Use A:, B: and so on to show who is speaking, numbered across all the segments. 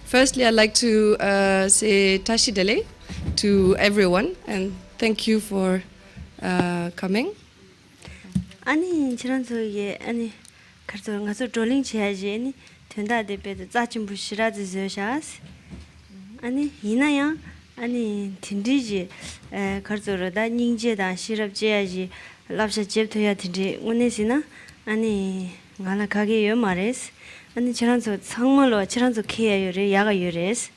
A: Firstly, I'd like to say Tashidele to everyone and thank you for coming.
B: 아니 지난주에 아니 가서 가서 드롤링 해야지 된다 대배도 짜침 부시라지 저샤스 아니 이나야 아니 딘디지 가서로다 닝제다 시럽제야지 랍샤 제토야 딘디 오네시나 아니 나라 가게 요 말레스 아니 지난주 상물로 지난주 케야요레 야가 요레스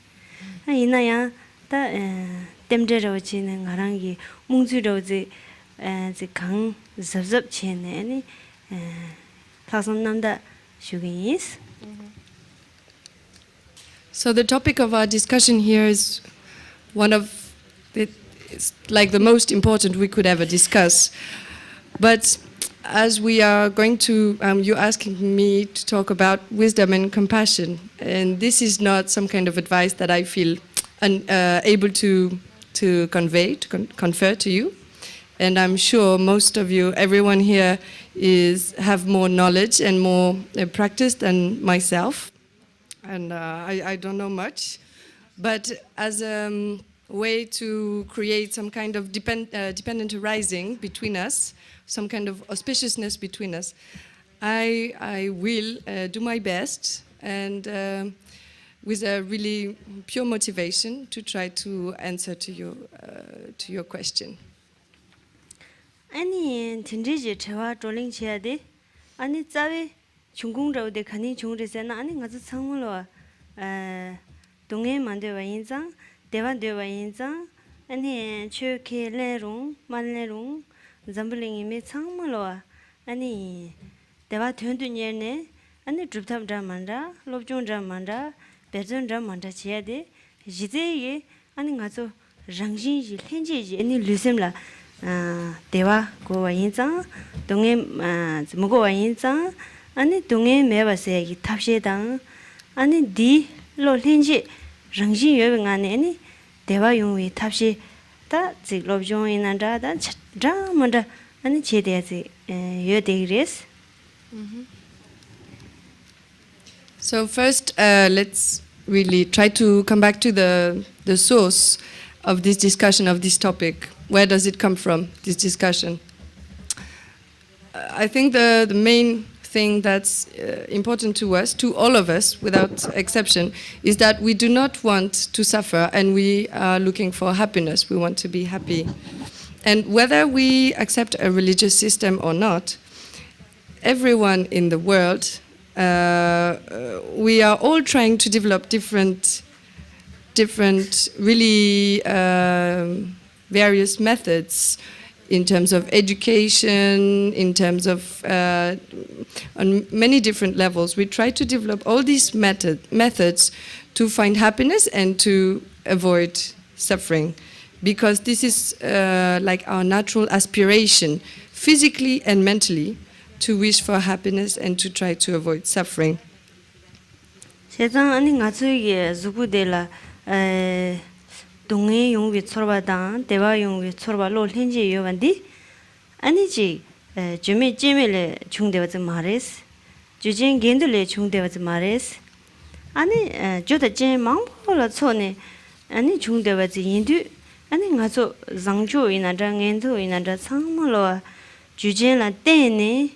B: 아니 이나야 다 템데로 지는 가랑기 뭉주로지 강 잡잡 체네 아니 타선남다 슈기스.
A: So the topic of our discussion here is one of it's like the most important we could ever discuss. But as we are going to, you're asking me to talk about wisdom and compassion, and this is not some kind of advice that I feel able to convey, to confer to you. And I'm sure most of you, everyone here, have more knowledge and more practice than myself. And I don't know much. But as a way to create some kind of dependent arising between us, some kind of auspiciousness between us, I will do my best and with a really pure motivation to try to answer to your question.
B: 아니 진지지 제와 드롤링 해야 돼. 아니 짜베 중공자우데 가니 중르세나 아니 가서 상물로 동해 만데와 인장 대반되와 인장 아니 추케레롱 만레롱 잠블링이메 상물로 아니 대바 된두녀네 아니 드럽탐자 만다 롭종자 만다 배전자 만다 해야 돼. 지제에 아니 가서 랑진지 현지지 아니 르셈라 대화 고와 인장 동해 뭐고와 인장 아니 동해 매바세 이 탑시당 아니 디 로렌지 랑지 여행하네 아니 대화 용위 탑시 다 지롭종이나다 드라마다 아니 제대지 여대리스.
A: So first let's really try to come back to the source of this discussion, of this topic. Where does it come from, this discussion? I think the main thing that's important to us, to all of us, without exception, is that we do not want to suffer and we are looking for happiness. We want to be happy. And whether we accept a religious system or not, everyone in the world, we are all trying to develop different really various methods in terms of education, in terms of on many different levels. We try to develop all these methods to find happiness and to avoid suffering, because this is like our natural aspiration, physically and mentally, to wish for happiness and to try to avoid suffering.
B: 세상 아니 가서게 주부들라 동해 용위 처바당 대화 용위 처바로 현지 요반디 아니지 주미 찌밀레 중대와즈 마레스 주진 겐들레 중대와즈 마레스 아니 저다 제 망포라 촌에 아니 중대와즈 인두 아니 가서 장조이나 장엔도이나 상물로 주진라 때네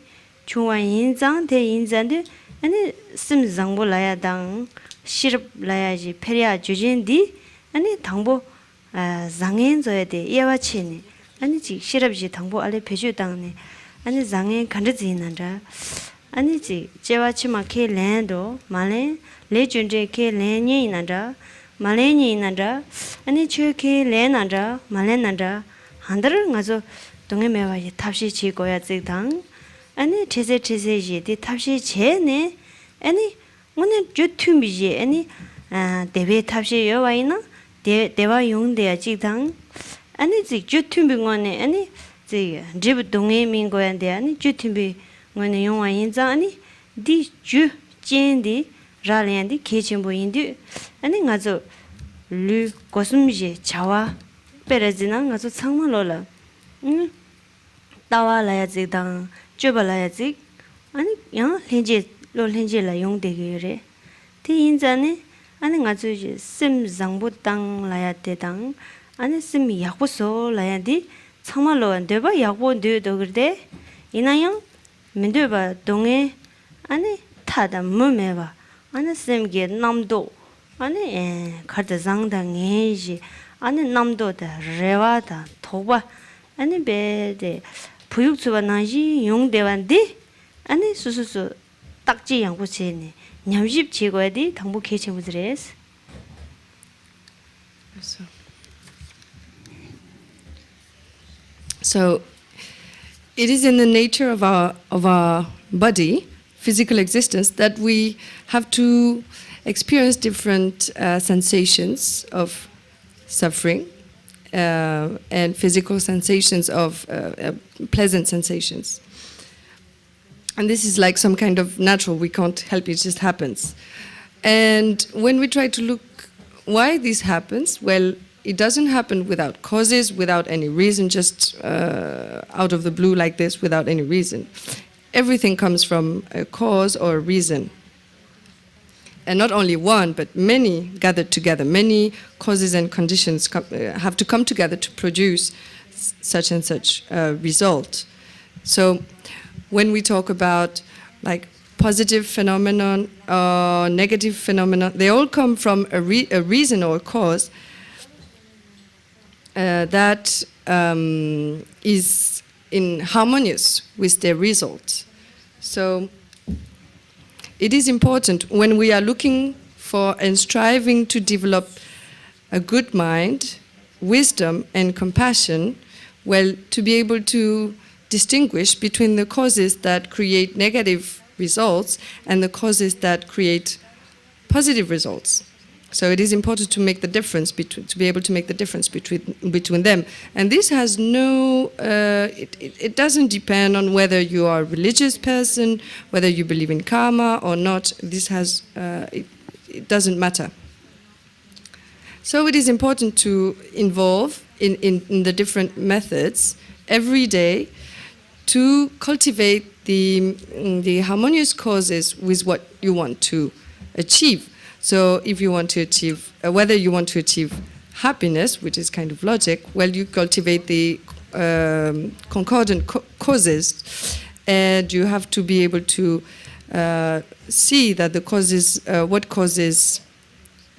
B: 중완인장 대인장데 아니 심장보라야당 시럽라야지 페리아 주진디 아니 당보 장엔져야 돼 예와치니 아니 지 시럽지 당보 알레 배주당네 아니 장엔 간르지난다 아니 지 제와치마 케랜도 말레 레준제 케랜이난다 말레니난다 아니 추케 레난다 말레난다 한들 가서 동해매와이 탑시 지고야 지당 아니 제제제제지 탑시 제네 아니 오늘 주투미지 아니 대베 탑시 여와이나 대와 용대야 지당 아니 지 주투미고네 아니 지 집 동해 민고야데 아니 주투미 고네 용와인자 아니 디주 젠디 라렌디 케침보인디 아니 가서 르 고슴지 자와 베레지나 가서 창문로라 따와라야지 당 쥐발라야지 아니 양 렌제 로 렌제라 용되게래 티 인자네 아니 가주지 심 장부당 라야테당 아니 심 야고소 라야디 참말로 데바 야고 되도 그래 이나양 민데바 동에 아니 타다 몸에바 아니 심게 남도 아니 카드 장당에지 아니 남도다 레와다 토바 아니 베데 부육수바 나지 용대반디 아니 수수수 딱지 양고체네 냠집 제거야디 당부 개체무드레스
A: So it is in the nature of our body, physical existence, that we have to experience different sensations of suffering and physical sensations of pleasant sensations. And this is like some kind of natural, we can't help it, it just happens. And when we try to look why this happens, well, it doesn't happen without causes, without any reason, just out of the blue like this, without any reason. Everything comes from a cause or a reason. And not only one, but many gathered together. Many causes and conditions have to come together to produce such and such result. So when we talk about like positive phenomenon or negative phenomenon, they all come from a reason or a cause that is in harmonious with their result. So it is important when we are looking for and striving to develop a good mind, wisdom and compassion, well, to be able to distinguish between the causes that create negative results and the causes that create positive results. So it is important to make the difference to be able to make the difference between them. And this has no, it doesn't depend on whether you are a religious person, whether you believe in karma or not. This has, it doesn't matter. So it is important to involve in the different methods every day to cultivate the harmonious causes with what you want to achieve. So if you want to achieve, whether you want to achieve happiness, which is kind of logic, well, you cultivate the concordant causes, and you have to be able to see that the causes, what causes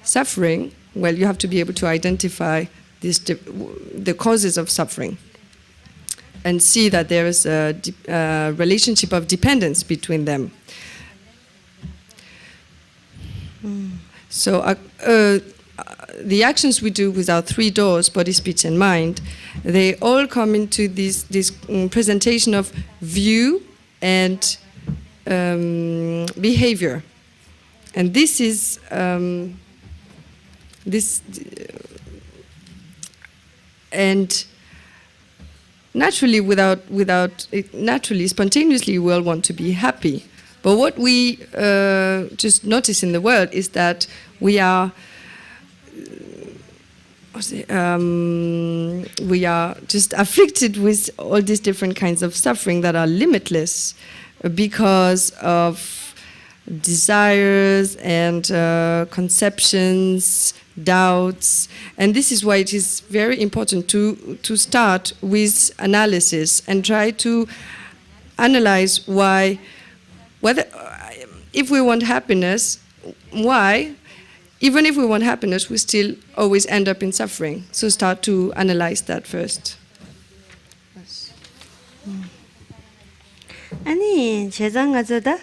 A: suffering, well, you have to be able to identify the causes of suffering and see that there is a relationship of dependence between them. So the actions we do with our three doors, body, speech, and mind, they all come into this presentation of view and behavior. And this is and naturally, naturally, spontaneously, we all want to be happy. But what we just notice in the world is that we are just afflicted with all these different kinds of suffering that are limitless because of desires and conceptions, doubts. And this is why it is very important to start with analysis and try to analyze why, whether, if we want happiness, why, even if we want happiness, we still always end up in suffering. So start to analyze that first.
B: 아니 제장가저다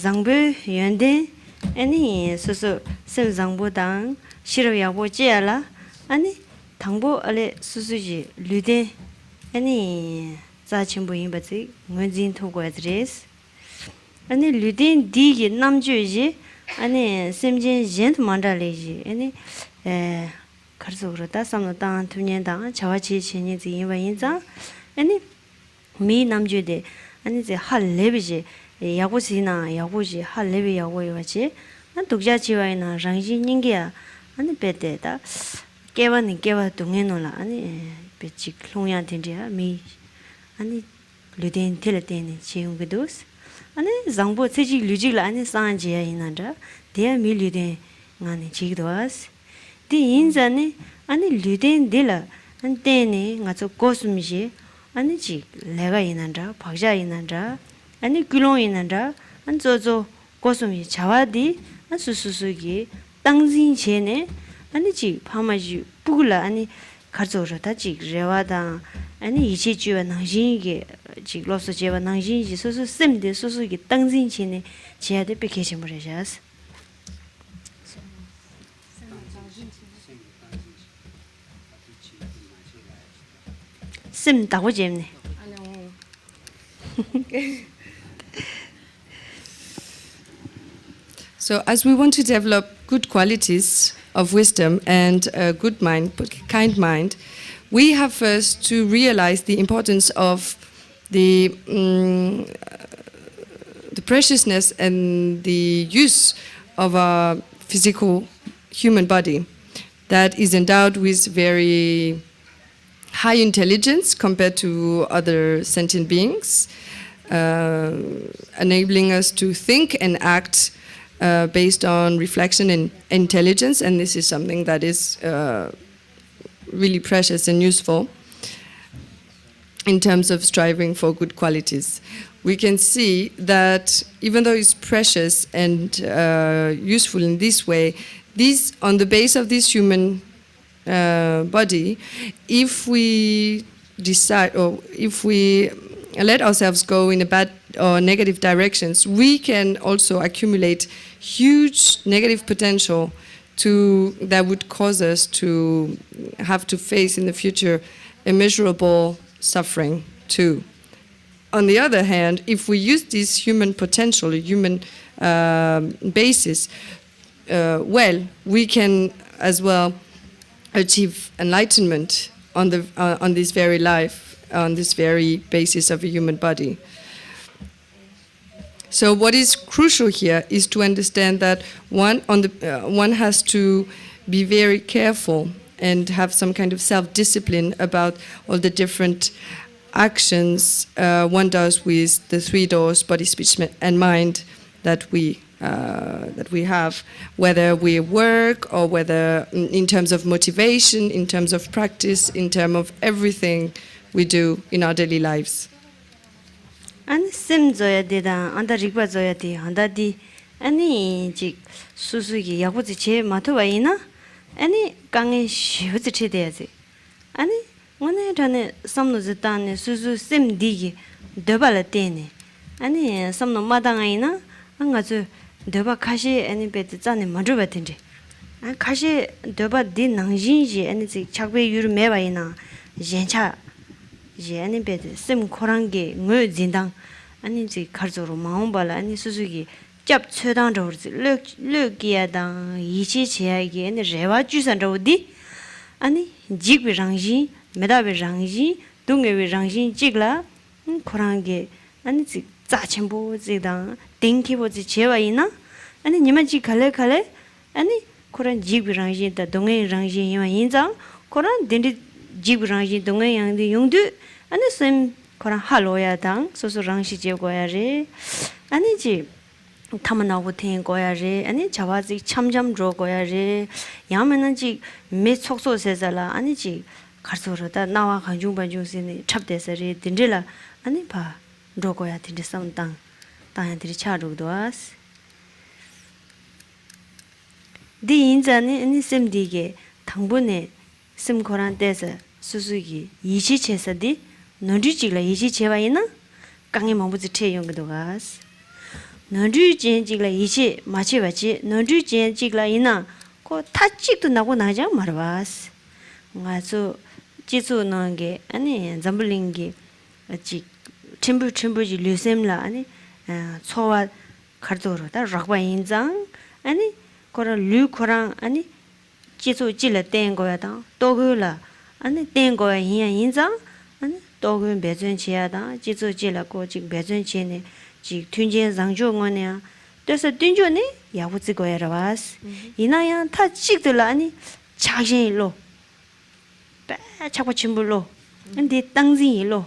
B: 장부 연대 아니 소소 셈장부당 싫어야고 지야라 아니 당보 알레 수수지 류대 아니 자친부인바지 원진 토고드레스 아니 류딘 디게 남주지 아니 셈진 젠트 만달레지 아니 가르소그러다 삼노당 투년당 자와치 친이지 인바인자 아니 미 남주데 아니 이제 할레비지 야고지나 야고지 할레비 야고이와지 난 독자지와이나 랑진닝게야 아니 베데다 깨와는 깨와 동해노라 아니 베직 롱야 된지야 미 아니 르덴 텔레테니 지용게도스 아니 장보 체지 류지라 아니 산지야 이난다 대야 밀리데 ngani chigdos di inzane ani lyuden dela antene ngaso kosumji ani chi lega inanda bhagja inanda ani kulon inanda anzozo kosumji jawadi asususugi 당진 전에 아니 지 파마지 부글라 아니 가져오다 지 레와다 아니 이제 주와 당신이게 지 로스 제와 당신이 소소 셈데 소소기 당진 전에 지하데 베케시 모르자스 셈 다고 잼네
A: So, as we want to develop good qualities of wisdom and a good mind, kind mind, we have first to realize the importance of the preciousness and the use of our physical human body that is endowed with very high intelligence compared to other sentient beings, enabling us to think and act based on reflection and intelligence, and this is something that is really precious and useful in terms of striving for good qualities. We can see that even though it's precious and useful in this way, this, on the base of this human body, if we decide or if we let ourselves go in a bad or negative directions, we can also accumulate huge negative potential that would cause us to have to face in the future immeasurable suffering too. On the other hand, if we use this human potential, human basis, well, we can as well achieve enlightenment on this very life, on this very basis of a human body. So what is crucial here is to understand that one has to be very careful and have some kind of self-discipline about all the different actions one does with the three doors, body, speech, and mind, that we have, whether we work or whether in terms of motivation, in terms of practice, in terms of everything we do in our daily lives.
B: 아니 셈 줘야 되다 안다 리바 줘야 돼 안다디 아니 지 수수기 야고지 제 마토바이나 아니 강에 쉬우지 쳐야지 아니 오늘 전에 섬노즈단에 수수 셈 디기 더발라 때네 아니 섬노 마당아이나 안가주 더바 카시 아니 베트 짠에 마주 같은데 아 카시 더바 디 낭진지 아니 지 착배 유르 매바이나 젠차 아니 베드 셈 코랑게 뭐 진당 아니 지 가르조로 마음발라 아니 수수기 짭 최당 저르지 르기야당 이치 제야게 아니 레와 주산 저디 아니 지비 랑지 메다베 랑지 동게베 랑지 찍라 코랑게 아니 지 자첨보 지당 땡키보지 제와이나 아니 니만 지 칼레 아니 코란 지비 랑지 다 동게 랑지 요 인장 코란 딘디 지브랑지 동네 양디 용두 아니 쌤 코란 할로야당 소소랑시 제고야리 아니지 타만나고 된 거야리 아니 자와지 참잠 줘 거야리 야면은지 매 속소세살라 아니지 가르소르다 나와 간중반중세네 찹대서리 딘질라 아니 봐 로고야 딘데 삼당 땅한들이 차르도아스 디 인자네 아니 쌤디게 당분에 심코란 데서 수수기 이시체서디 너주지라 이시체와이나 강에 뭐부지 태용거도가스 너주진지라 이시 마치바지 너주진지라 이나 고 타직도 나고 나자 말바스 가서 지수는 게 아니 잠블링게 지 첨부지 류셈라 아니 초와 카드로다 락바인장 아니 코라 류코랑 아니 지수 찔러 뗀 거야다 또그라 아니 뗀 거야 인장 아니 또그 배전치야다 지수 찔러고 지 배전치네 지 튠제 장조원이야 그래서 튠조네 야부지 거야라바스 이나야 타 찍들라 아니 자신일로 자꾸 침불로 근데 땅진일로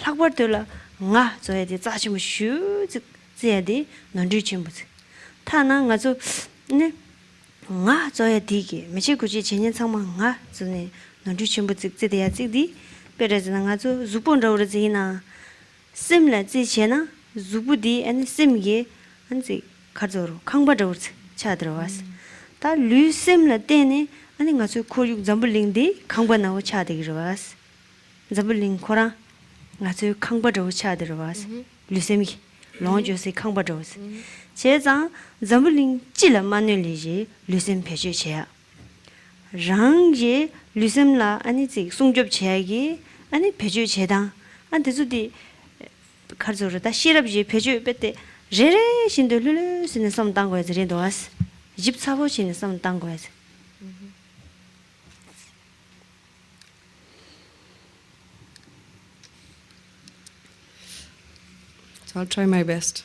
B: 학벌들라 nga zoya de za chim shu zedi nandri chimbuzi thana nga zo ne nga zoya digi mechi guji chenyen changma nga zone nandri chimbuzi zedi ya zedi perezna nga zo zupon rawra zina simla zi chena zubudi and simge anzi khadzoro khangba rawra chadrowas ta lu simla tene ani nga zo khoryuk zambuling di khangba nawo chadigirwas zambuling khora nga zo khangba rawra chadirwas lu simgi long se khangba rawra 제자 zambuling chila manuliji lusim pechu cheya rangje lusimla ani zi sungjob cheyagi ani pechu chedang an tezudi kharzoro da shirabji pechu bete rere shindo lulu sine sam tango ez rindo as jip sabo sine sam tango ez
A: So I'll try my best.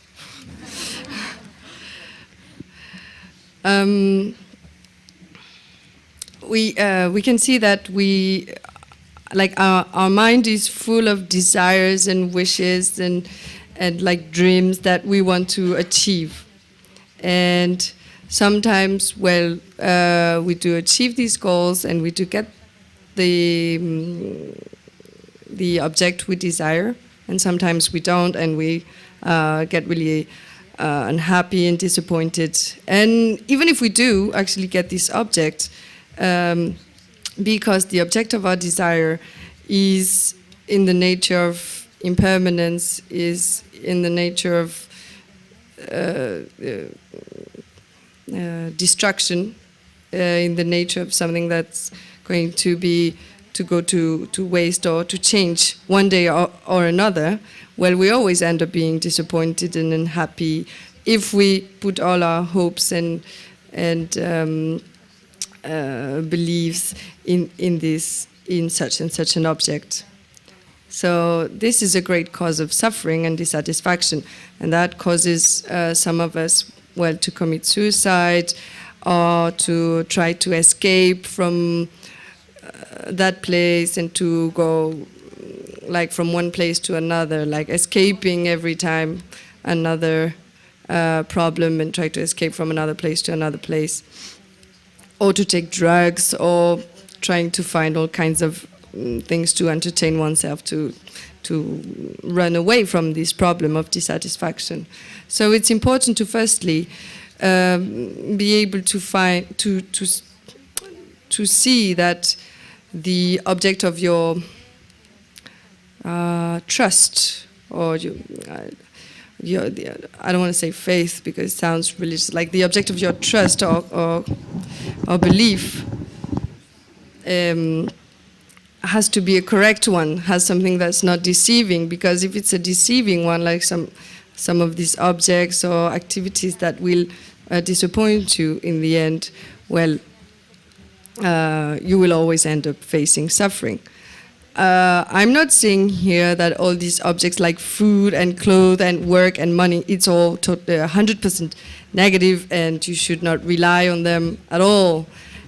A: We can see that our mind is full of desires and wishes and like dreams that we want to achieve, and sometimes we do achieve these goals and we do get the object we desire, and sometimes we don't, and we get really unhappy and disappointed. And even if we do actually get this object, because the object of our desire is in the nature of impermanence, is in the nature of destruction, in the nature of something that's going to go to waste or to change one day or another, well, we always end up being disappointed and unhappy if we put all our hopes and beliefs in such and such an object. So this is a great cause of suffering and dissatisfaction, and that causes some of us, well, to commit suicide or to try to escape from that place and to go like from one place to another, like escaping every time another problem and try to escape from another place to another place, or to take drugs, or trying to find all kinds of things to entertain oneself, to run away from this problem of dissatisfaction. So it's important to firstly be able to find to see that the object of your trust, or I don't want to say faith because it sounds religious, like the object of your trust or belief has to be a correct one, has something that's not deceiving, because if it's a deceiving one, like some of these objects or activities that will disappoint you in the end, well, you will always end up facing suffering. I'm not saying here that all these objects like food and clothes and work and money, it's all 100% negative and you should not rely on them at all.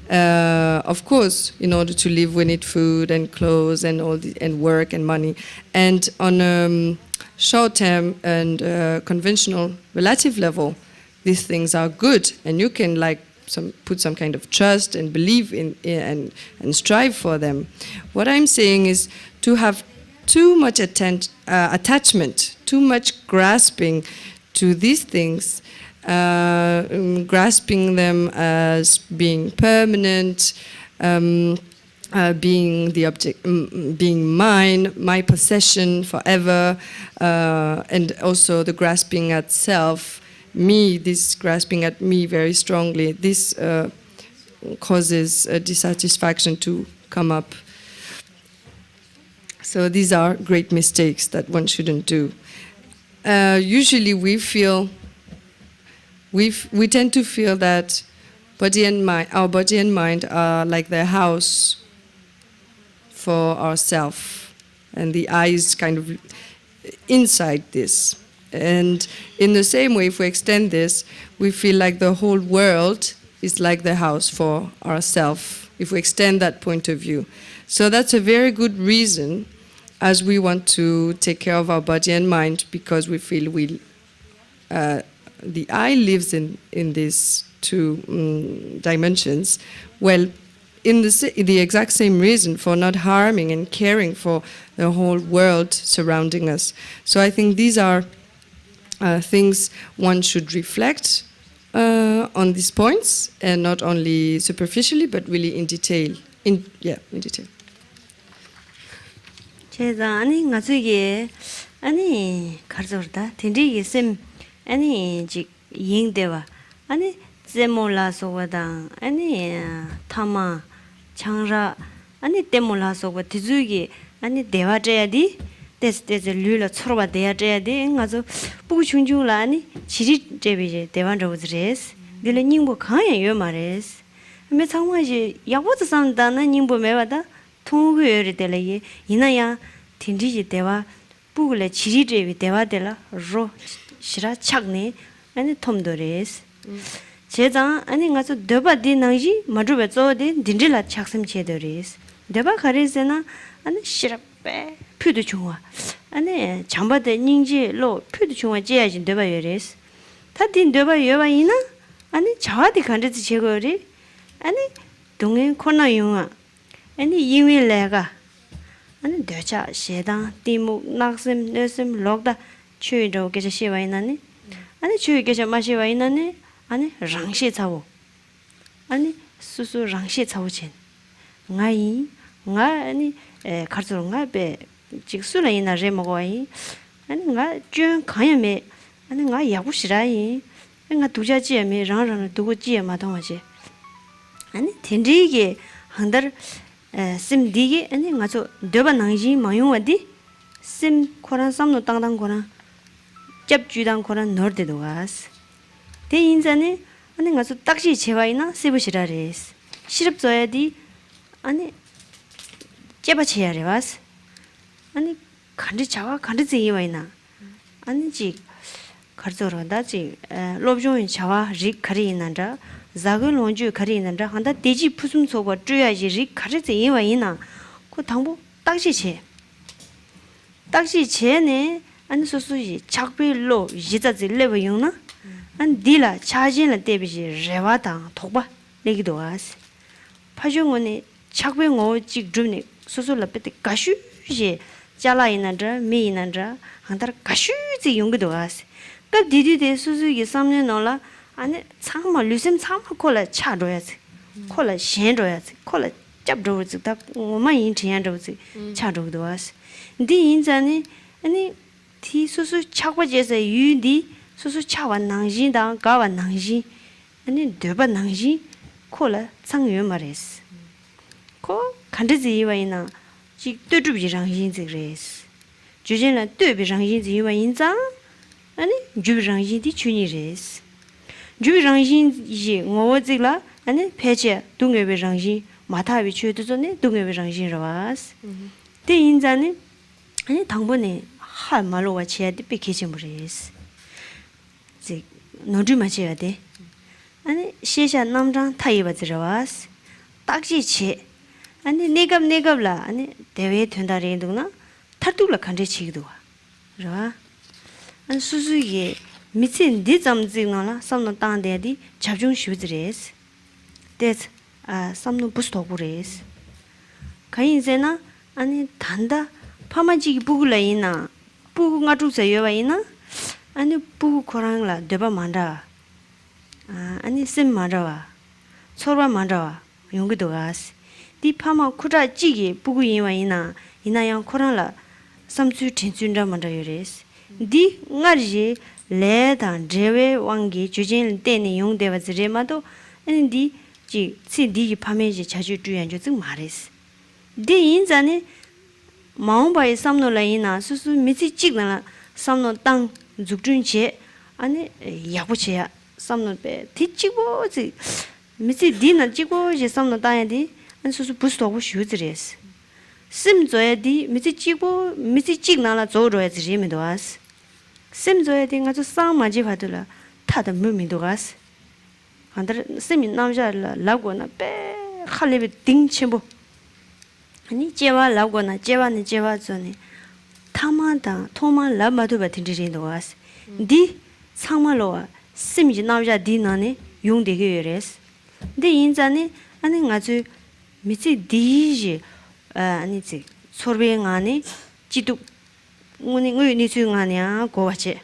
A: Of course, in order to live, we need food and clothes and and work and money. And on a short-term and conventional relative level, these things are good, and you can put some kind of trust and believe in and strive for them. What I'm saying is to have too much attachment, too much grasping to these things, grasping them as being permanent, being the object, being mine, my possession forever, and also the grasping at self. This grasping at me very strongly, this causes dissatisfaction to come up. So these are great mistakes that one shouldn't do. Usually we tend to feel that our body and mind are like the house for ourself, and the I is kind of inside this. And in the same way, if we extend this, we feel like the whole world is like the house for ourselves, if we extend that point of view. So that's a very good reason, as we want to take care of our body and mind, because we feel the I lives in these two dimensions. Well, in the exact same reason for not harming and caring for the whole world surrounding us. So I think these are things one should reflect on these points, and not only superficially, but really in detail. In detail.
B: 제가 아니 나중에 아니 가르쳐다 된지 쌤 아니 지 잉대와 아니 제몰라서와다 아니 타마 창라 아니 때몰라서와 디주기 아니 대화제야디 데스데즈 류라 처로바 대야제야디 가서 보고 중중라 아니 지리 제비제 대반저우즈레스 들레 닝보 강에 요 말레스 매 상황이 야고도 산다는 닝보 매와다 통구여리 될레 이나야 딘디지 대화 부글레 지리제비 대화들라 로 시라 착네 아니 톰도레스 제자 아니 가서 더바디 나지 마주베조데 딘딜라 착심 제도레스 더바 가레스나 아니 시라페 퓨도 좋아 아니 잠바데 닝지로 퓨도 좋아 제야지 더바여레스 다딘 더바여와이나 아니 자와디 간데지 제거리 아니 동행 코나용아 아니 이위래가 아니 대자 세당 티무 낙심 네심 록다 추이도 계셔 시와이나니 아니 추이 계셔 마시와이나니 아니 랑시 차오 아니 수수 랑시 차오진 나이 나 아니 가르쳐 나베 직수라이나 제모고이 아니 나준 가야메 아니 나 야구시라이 나 두자지에메 랑랑을 두고 지에 마동하지 아니 텐디게 한달 심디게 아니 가서 더바 나지 마용와디 심 코란 삼노 땅땅 코란 잡주당 코란 너르데도 와스 대인자네 아니 가서 딱시 제와이나 세부시라레스 시럽줘야디 아니 제바치야레 와스 아니 간디 자와 간디 제이와이나 아니지 가르쳐로다지 롭종인 자와 릭 카리인한다 작은 원주 카리인한다 한다 대지 푸숨 속과 줘야지 릭 카르제 이와이나 그 당부 딱시체 딱시체네 아니 소소지 작빌로 이자지 레버용나 안 딜라 차진을 때비지 레와당 독바 내기도 와스 파종원이 작병어 직주네 소소라베데 가슈지 잘라이나다 미이나다 한다 가슈지 용기도 와스 그 디디데 소소기 삼년 놀라 아니 참마 류심 참마 콜라 차줘야지 콜라 신줘야지 콜라 잡줘야지 다 오만 인티한줘야지 차줘도 와스 디 인자니 아니 티 소소 차고제서 유디 소소 차와 낭진다 가와 낭진 아니 되바 낭진 콜라 상유 말레스 코 간데지와이나 지 뜨주비랑 인지레스 주진라 뜨비랑 인지와 인자 아니 주비랑 인디 추니레스 주비랑 인지 ngo지라 아니 페제 동외비랑 인 마타비 추도전에 동외비랑 인라와스 데 인자니 아니 당번에 할 말로와 치야디 비케지무레스 지 너주 마셔야 돼 아니 시샤 남장 타이바지라와스 딱지치 아니 네갑라 아니 대외 된다리는구나 타뚝라 간데 치기도 와 안 수수게 미친 디잠지나라 삼노 땅데디 잡중 슈즈레스 데스 삼노 부스토고레스 가인제나 아니 단다 파마지기 부글라이나 부구가 주세요와이나 아니 부구 코랑라 데바 만다 아니 심 만다와 서로 만다와 용기도 가스 디 파마 쿠라 지기 부구인와이나 이나양 코랑라 삼수 진준다 만다요레스 디 ngaji 레단 제웨 왕기 주진 때니 용대와즈레마도 아니 디지 시디 파메지 자주 주연주 말레스 디 인자네 마음바이 삼노라이나 수수 미치 찍나 삼노 땅 죽준체 아니 야부체야 삼노베 뒤찍고지 미치 디나 찍고지 삼노 땅에디 안 수수 부스도고 슈즈레스 심조에디 미치 찍고 미치 찍나라 조로에지 리미도아스 심조에디 가서 상마지 받으라 타다 물미도가스 안들 심이 남자라 라고나 빼 할레비 딩치보 아니 제와 라고나 제와니 제와 전에 타마다 토마 라마도 바틴지리도 와스 디 상말로 심지 나오자 디나네 용되게 요레스 근데 인자네 아니 아주 미치 디지 아니지 소르뱅 안에 지도 오늘 우리 중앙이야 고와체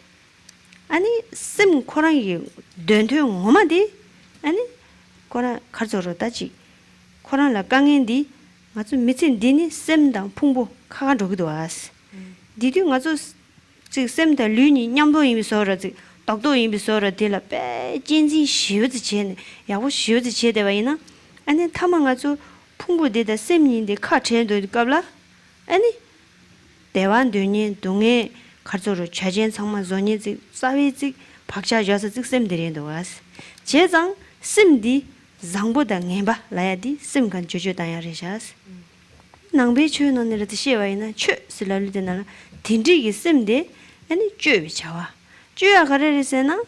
B: 아니 심 코랑이 된토 엄마디 아니 코라 가져로 따지 코란라 강인디 아주 미친 디니 셈당 풍부 카간도기도 왔어 디디 아주 지 셈다 류니 냠도 이미서라지 doctor in bisora de la pe jinji shiuzi chen ya wo shiuzi che de waina ani tamanga zu phungbu de da semni de kha chen do kabla ani 대완 dünya 동에 가져로 차진 상마 존이 지 사회지 박자 줘서 직sem들이 도와스 제장 심디 장보다 녜바 라야디 심간 조조다야리샤스 낭베 추노네르 시와이나 추 슬랄리데나 딘디기 심데 아니 쥐비 차와 쥐야 가레리세나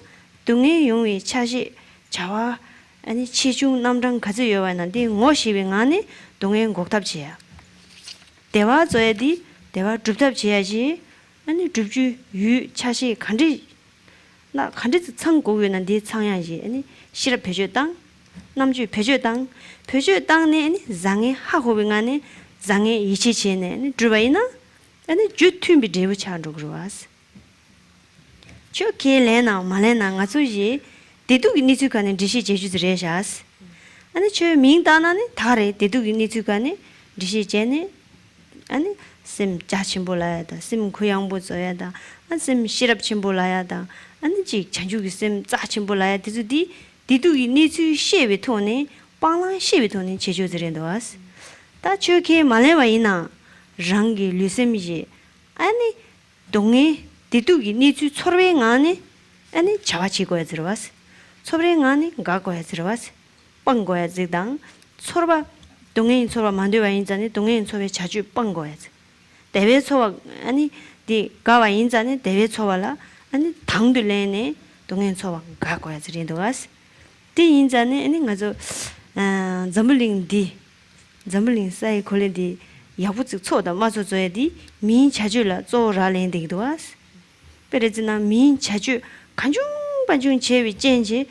B: 동해 용위 차시 자와 아니 치중 남랑 가져 요와나디 ngo시빙 안에 동해 곡탑지야 대화 저야디 대화 줍답지야지 아니 줍주 유 차시 간지 나 간지 창고위는 네 창야지 아니 시럽 배주당 남주 배주당 배주당네 아니 장에 하고빙 안에 장에 이치치네 아니 주바이나 아니 주툼비 대부 차로 그러와스 저 계레나 말레나 가수지 대두기 니츠간에 디시 제주드레샤스 아니 저 민다나네 다레 대두기 니츠간에 디시 제네 아니 심 자침볼라야다 심 고양보져야다 심 시럽 침볼라야다 아니 지 장주기 심 자침볼라야 디두디 디두기 니츠 셰베 토네 빵랑 셰베 토네 제주드레도와스 다 저게 말레와이나 랑기 류셈이지 아니 동에 디두기 니츠 초르뱅 안에 아니 자와치고야 들어왔어 초르뱅 안에 가고야 들어왔어 빵고야 지당 초르바 동해인 초바 만두와 인자네 동해인 초베 자주 빵고야지 대외 초바 아니 디 가와 인자네 대외 초발라 아니 당들래네 동해인 초바 가고야 들인도왔어 디 인자네 아니 가서 잠블링 사이 콜레디 야부츠 초다 맞춰줘야디 민 자주라 쪼라렌데도왔어 베레즈나 민 자주 간중반중 제위 젠지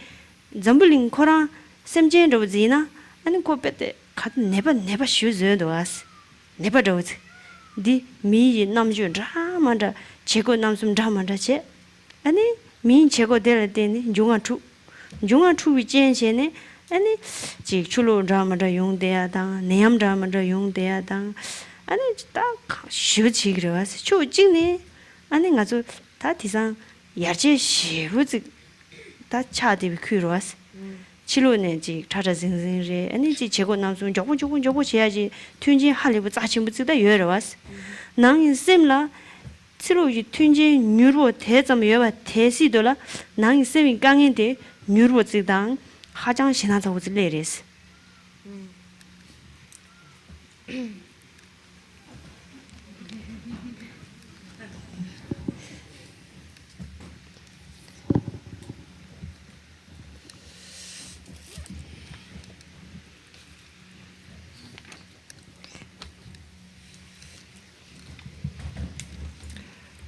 B: 잠블링 코라 셈젠로지나 아니 코페테 갓 네바 슈즈도 왔어 네바 도즈 디 미지 남주 드라마다 제고 남숨 드라마다 제 아니 민 제고 될 때니 중앙투 위젠제네 아니 지 출로 드라마다 용대야다 내암 드라마다 용대야다 아니 딱 슈지 그러왔어 초징네 아니 가서 다 디상 야제 시부지 다 차디비 크로왔어 치료네 지 차자징징제 아니 지 제고 남순 저거 해야지 튠진 할리부 짜침부지다 여러왔어 낭인 셈라 치료지 튠진 뉴로 대점 여와 대시도라 낭인 셈이 강인데 뉴로 지당 하장 신하자 오지 레레스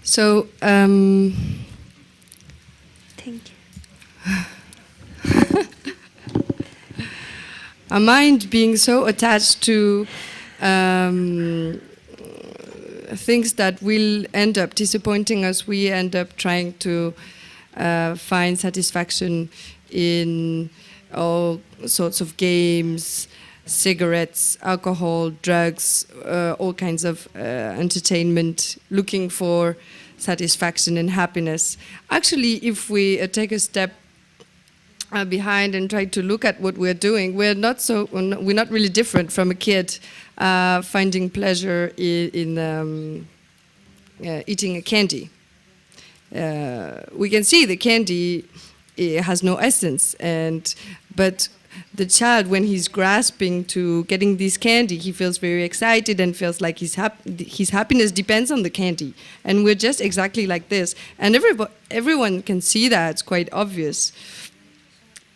A: So,
B: thank you.
A: Our mind being so attached to things that will end up disappointing us, we end up trying to find satisfaction in all sorts of games, cigarettes, alcohol, drugs, all kinds of entertainment, looking for satisfaction and happiness. Actually, if we take a step behind and try to look at what we're doing, we're not really different from a kid finding pleasure in eating a candy. We can see the candy has no essence, but the child, when he's grasping to getting this candy, he feels very excited and feels like his happiness depends on the candy. And we're just exactly like this. And everyone can see that, it's quite obvious.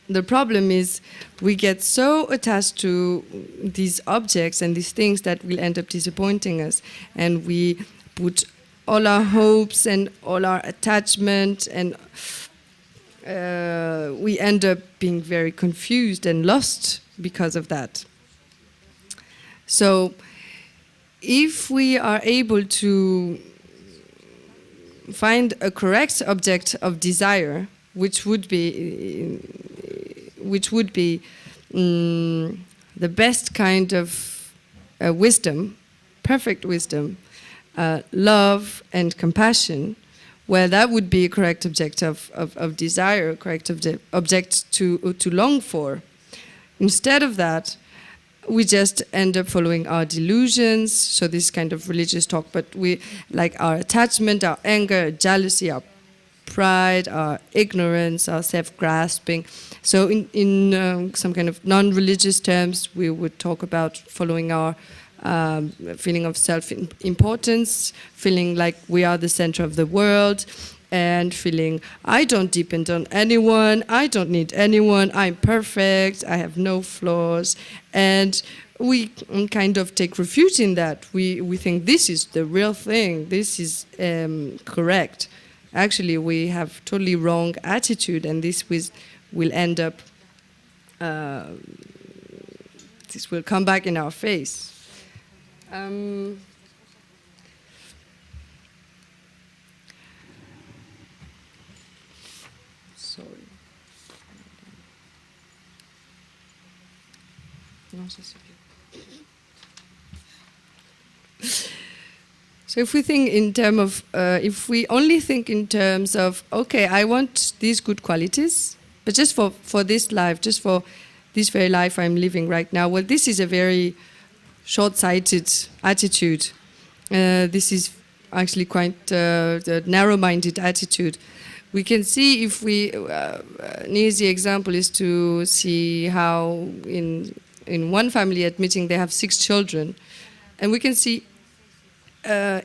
A: The problem is we get so attached to these objects and these things that will end up disappointing us. And we put all our hopes and all our attachment and we end up being very confused and lost because of that. So if we are able to find a correct object of desire, which would be the best kind of wisdom, perfect wisdom, love and compassion, well, that would be a correct object of desire, a correct object to long for. Instead of that, we just end up following our delusions, so this kind of religious talk, but we like our attachment, our anger, our jealousy, our pride, our ignorance, our self-grasping. So in some kind of non-religious terms, we would talk about following our feeling of self-importance, feeling like we are the center of the world, and feeling, I don't depend on anyone, I don't need anyone, I'm perfect, I have no flaws. And we kind of take refuge in that. We think this is the real thing, this is correct. Actually, we have totally wrong attitude, and this will end up, this will come back in our face. Sorry. Non, ça c'est bien. So if we think in terms of, if we only think in terms of, okay, I want these good qualities, but just for this life, just for this very life I'm living right now, well, this is a very short-sighted attitude. This is actually quite the narrow-minded attitude. We can see if we, an easy example is to see how in one family at meeting they have 6 children, and we can see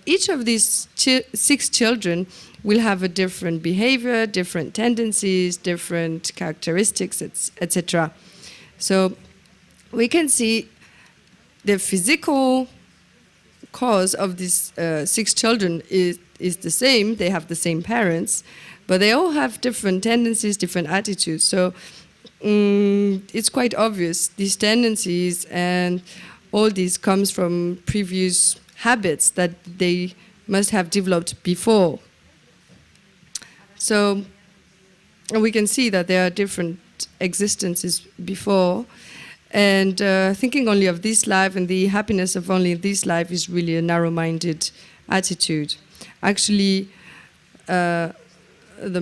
A: each of these 6 children will have a different behavior, different tendencies, different characteristics, etc. So we can see the physical cause of these 6 children is the same. They have the same parents, but they all have different tendencies, different attitudes. So it's quite obvious these tendencies and all this comes from previous habits that they must have developed before. So we can see that there are different existences before, and thinking only of this life and the happiness of only this life is really a narrow-minded attitude. Actually, the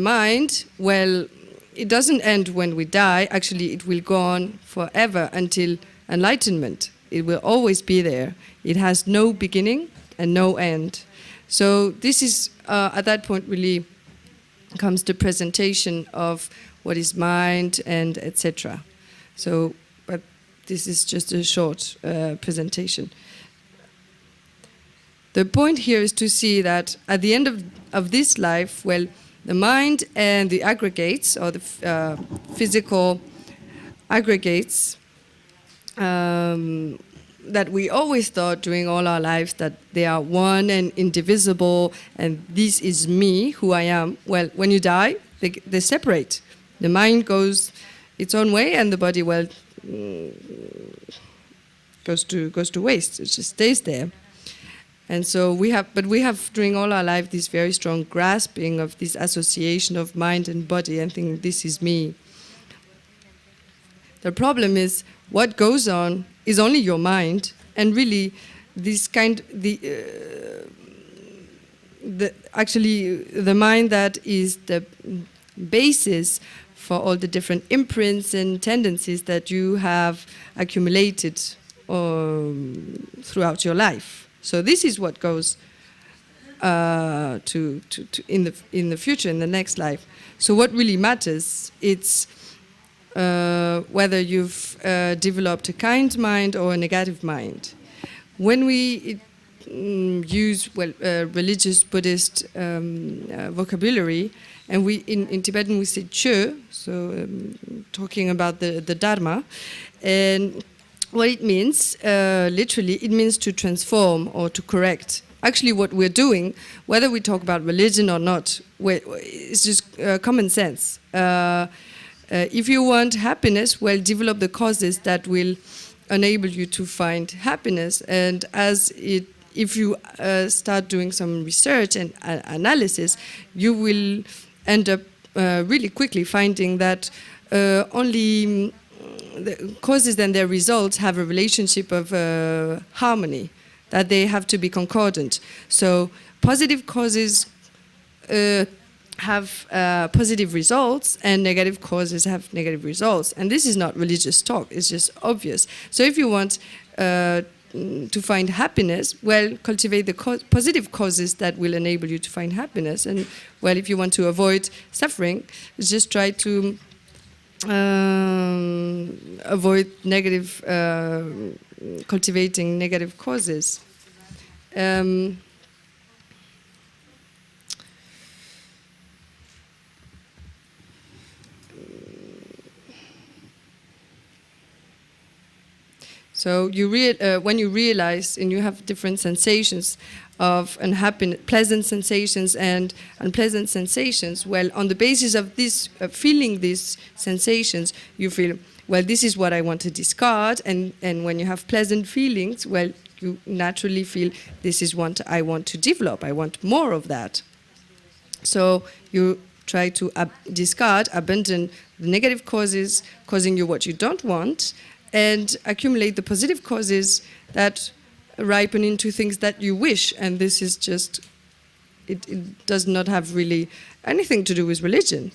A: mind, well, it doesn't end when we die. Actually, it will go on forever until enlightenment. It will always be there. It has no beginning and no end. So this is, at that point, really comes the presentation of what is mind and etc. So, but this is just a short presentation. The point here is to see that at the end of this life, well, the mind and the aggregates, or the physical aggregates, that we always thought during all our lives that they are one and indivisible, and this is me, who I am. Well, when you die, they separate. The mind goes its own way, and the body, well, goes to waste. It just stays there. And so we have during all our life this very strong grasping of this association of mind and body, and thinking this is me. The problem is what goes on is only your mind, and really this actually the mind that is the basis for all the different imprints and tendencies that you have accumulated throughout your life. So this is what goes to in the future, in the next life. So what really matters, it's whether you've developed a kind mind or a negative mind. When we use religious Buddhist vocabulary, and we in Tibetan we say che, so talking about the Dharma, and what it means, literally, it means to transform or to correct actually what we're doing, whether we talk about religion or not, it's just common sense. If you want happiness, well, develop the causes that will enable you to find happiness. And if you start doing some research and analysis, you will end up really quickly finding that only the causes and their results have a relationship of harmony, that they have to be concordant. So positive causes have positive results, and negative causes have negative results. And this is not religious talk, it's just obvious. So if you want to find happiness, well, cultivate the positive causes that will enable you to find happiness. And well, if you want to avoid suffering, just try to avoid negative, cultivating negative causes. So when you realize and you have different sensations of unhappiness, pleasant sensations and unpleasant sensations, well, on the basis of this, feeling these sensations, you feel, well, this is what I want to discard. And when you have pleasant feelings, well, you naturally feel this is what I want to develop. I want more of that. So you try to discard, abandon the negative causes causing you what you don't want, and accumulate the positive causes that ripen into things that you wish. And this is just, it does not have really anything to do with religion.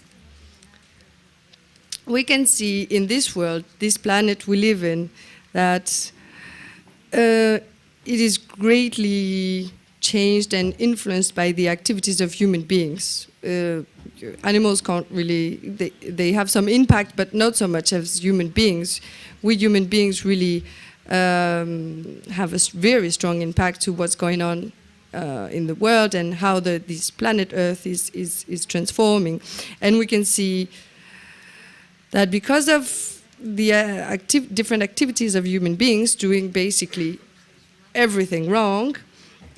A: We can see in this world, this planet we live in, that it is greatly changed and influenced by the activities of human beings. Animals can't really, they have some impact, but not so much as human beings. We human beings really have a very strong impact to what's going on in the world and how this planet Earth is transforming. And we can see that because of the different activities of human beings doing basically everything wrong,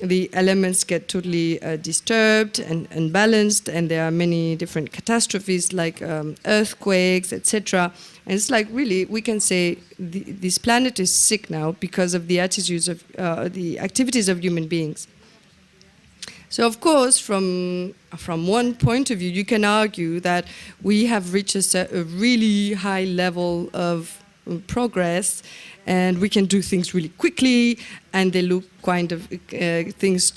A: the elements get totally disturbed and unbalanced, and there are many different catastrophes like earthquakes, etc. And it's like, really, we can say this planet is sick now because of the attitudes of the activities of human beings. So of course, from one point of view, you can argue that we have reached a really high level of progress, and we can do things really quickly, and they look things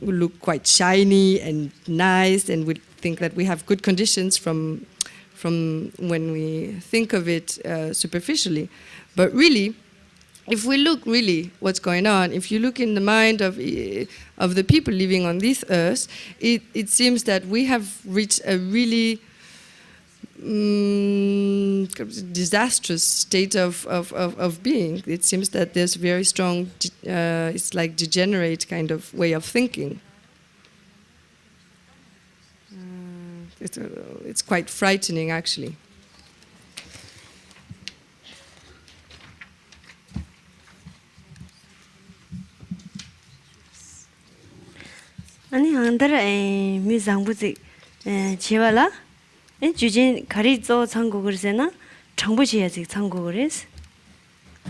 A: look quite shiny and nice, and we think that we have good conditions from when we think of it superficially. But really, if we look really what's going on, if you look in the mind of the people living on this earth, it seems that we have reached a really disastrous state of being. It seems that there's a very strong, it's like degenerate kind of way of thinking. It's quite frightening, actually.
B: 아니 안더라 미상부지 지와라 주진 가리조 창국을세나 장부지야지 창국을스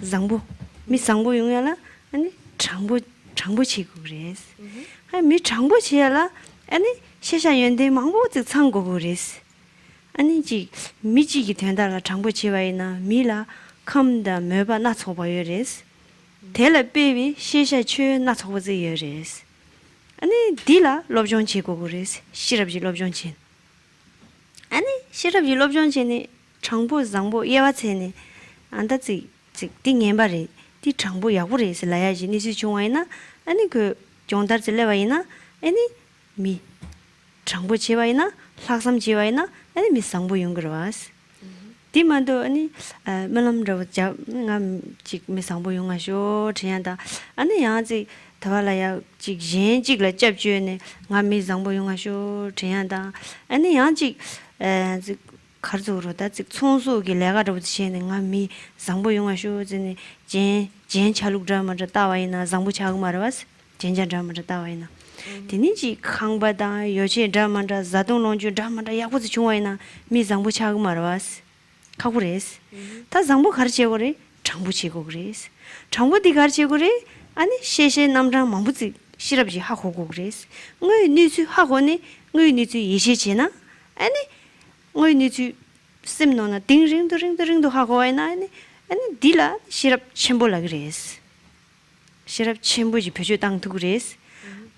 B: 장부 미상부 용야라 아니 장부치국을스 아니 장부치야라 아니 시샤연대 망부지 창국을스 아니 지 미지기 된다라 장부치와이나 미라 컴다 메바 나초바여레스 텔레베비 시샤추 나초바지여레스 아니 딜라 롭존치 고고레스 시럽지 롭존치 아니 시럽지 롭존치니 장부 장부 예와체니 안다지 띵년바리 디 장부 야고레스 라야지 니시 중와이나 아니 그 종다지 레와이나 아니 미 장부 지와이나 학삼 지와이나 아니 미 상부 용거와스 디만도 아니 말람저 자지 미 상부 용하쇼 지한다 아니 야지 타발라야 직진 직라 잡주네 나미 장부 용하쇼 지한다 아니 야지 카르조로다 직 총수기 레가도 지네 나미 장부 용하쇼 지네 젠 찰룩드라마저 따와이나 장부 차고 말아와스 Jenja Drama Dawaina. Tiniji Kangbada, Yoshe Dramanda, Zadon Lonju Dramanda, Yakuzi Chuaina, Mizambu Chagmarwas, Kagures, Tazambu Harchegore, Chambuchigo Grace, Chambu di Garchegore, and Sheshe Namra Mambuzi, Shirabji Hako Grace, Ngui Nizu Hagone, Ngui Nizu Yeshe, and Ngui Nizu Simnona, Ding Ring the ring to Hagoina, and Dila, Shirab Chembola Grace. Shirab Chembuji Pejutang to Grace.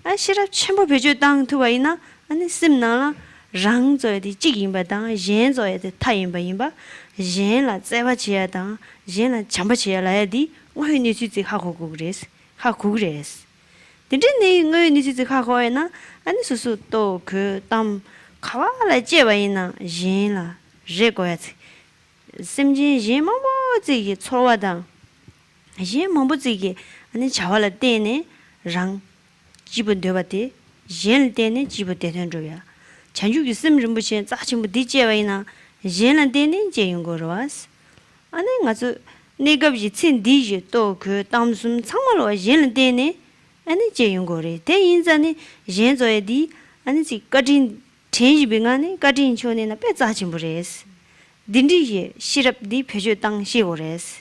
B: I shirab Chembo Pejutang to Waina, and Simnala, Rangzo di Jigimba, Jenzo at the Taimba Imba, Jenla Zevachia, Jena Chambachia Ladi, why need to the Hako Grace, Haku Grace. The dinner need to the Hakoina, and Susu to Tam Kavala Jevaina, Jenla, Jegoet. Simji Jemamo Zigi, Towada. Jemamo Zigi, and the Chavala Dene, Rang. Jibun Devate, Jen Dene, Jibutetanjoya. Chanju Sim Rimbuchen, Sachim Dijaina, Jen and Dene, Jayungoroas. And then as a negative tin dij, dog, Tamsum, Samalo, Jen Dene, and the Jayungore. They in Zani, Jenzo Edi, and the cutting change bingani, cutting chon in a pet Sachimbures. Dindi, Shirap di Pejutang Shigores.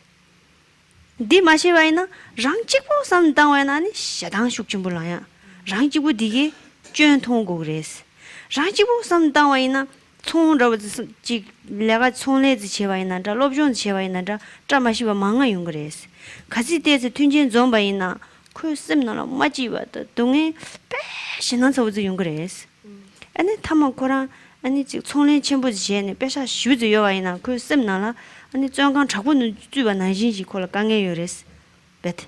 B: Di Mashivaina, Rangchipo some down and Shadang Shukchimbulaya. Rangjung dige Jun Tongo Grace. Rangjung some down Tong Roads Jig Lega Tone Chevaina, Lobjon Chevaina, Dramashiva Manga Yung Grace. Kasi there's a Tunjin Zombaina, Kusimna, Majiva, the Dungi, Passion of the Yung Grace. And then Tamakora, and it's Tone Chimbuzian, Pesha Shuzu Yoina, Kusimnala, and it's Jongan Chakun do a Najiji call a Gangayoris. But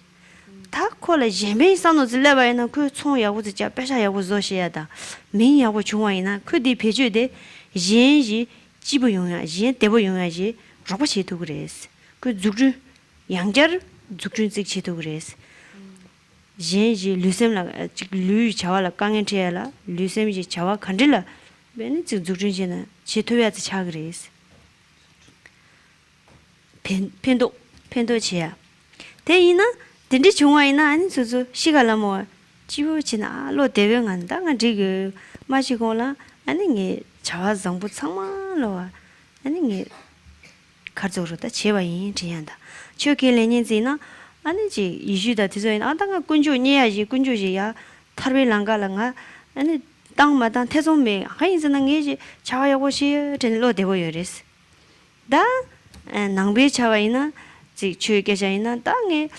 B: Ta call a Jembe son of the lever and a good Soya was a Japesha was Zoshiada. Minya Wachuaina, could be Pejude, Jenji, Jibuyunga, Jen, Deboyunga, Robachi to Grace. Good Zugru, Younger, Zugru Zixi to Grace. Jenji, Lucem Lu Chavala, Gangantiela, Lucem Chawa Candilla, Benedict Zugrijina, Chituya the Chagres. Pendo chair. Teina, didn't you wine and Suzu, Shigalamo, Chibuchina, Lo Deving and Danga Digu, Machigola, and in it, Chawazang put someone lower, and in it, Khadro-la, Cheva in Tianda. Chuki Lenizina, and it, you should that is in Adanga Kunju near Kunjuja, Tarvi Langa Langa, and it down Madame Tezome, Hines and Angage, Chawaya was here, and Lo Devoyores. Da and Nangbe Chawaina, the Chugajaina, Dange,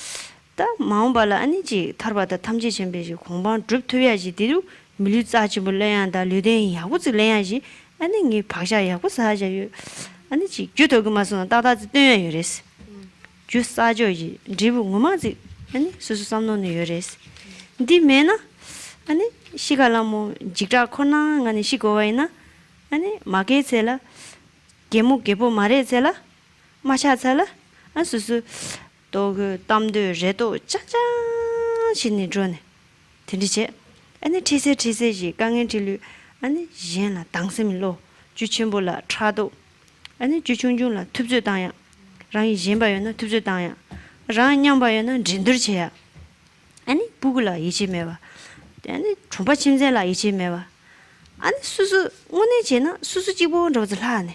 B: the Mambala, and Ji, Tarbata Tamji Chambeji, Kumban, Drip to Yaji, Didu, Miluzachibule and the Ludin, Yahuzi Leaji, and then Pasha Yakusaja, and the Jutogumason, Dada Yuris. Just Sajoji, Dribu Mumazi, and Susamno Yuris. Di Mena, and Shigalamo, Jigra Kona, and Shigovaina, and Magetela, Gemu Gebo Marezela. Machazala, and Susu dog Tamdu Redo Chacha Shini Drone. Tindiche, and the Tise, Gangantilu, and the Jena, Dangsem Lo, Juchimbola, Trado, and the Juchunjula, Tubzudaya, Rangi Jimbayana, Tubzudaya, Ranyambayana, Jindurchea, and Bugula, Ichimeva, and the Trumpachimzela, Ichimeva, and Susu, Monechena, Susujibo, Rosalane.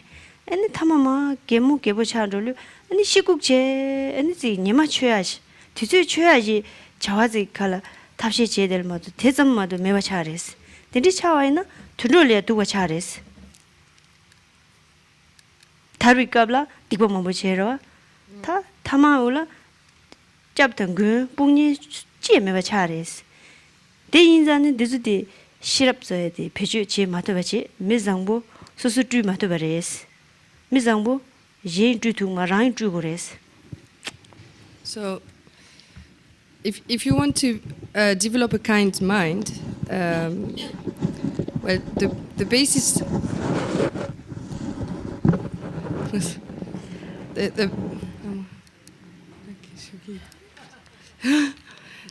B: And the Tamama, Gemu, Gebo Chadolu, and the Shikukche, and the Nima Chuash, Titu Chuaji, Chawazi color, Tapshi del Modu, Tesam Madu, Meva Charis. Did it Chawaina, Tudulia do a Charis? Tarikabla, Dipo Mabuchero, Tamaula, Japtangu, Bungi, Meva Charis. They in Zan, Dizudi, Shirapso, the Peju, Matovachi, Mizambo, Susutu Matovares. Mizambo, Jane to Marine Jugores.
A: So, if you want to develop a kind mind, well, the basis,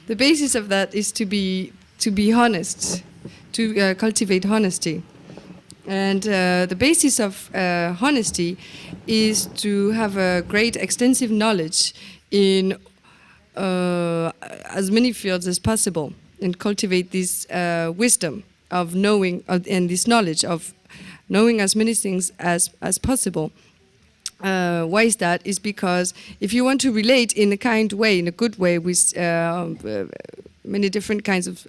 A: the basis of that is to be honest, to cultivate honesty. And the basis of honesty is to have a great extensive knowledge in as many fields as possible. and cultivate this wisdom of knowing and this knowledge of knowing as many things as possible. Why is that? Is because if you want to relate in a kind way, in a good way, with many different kinds of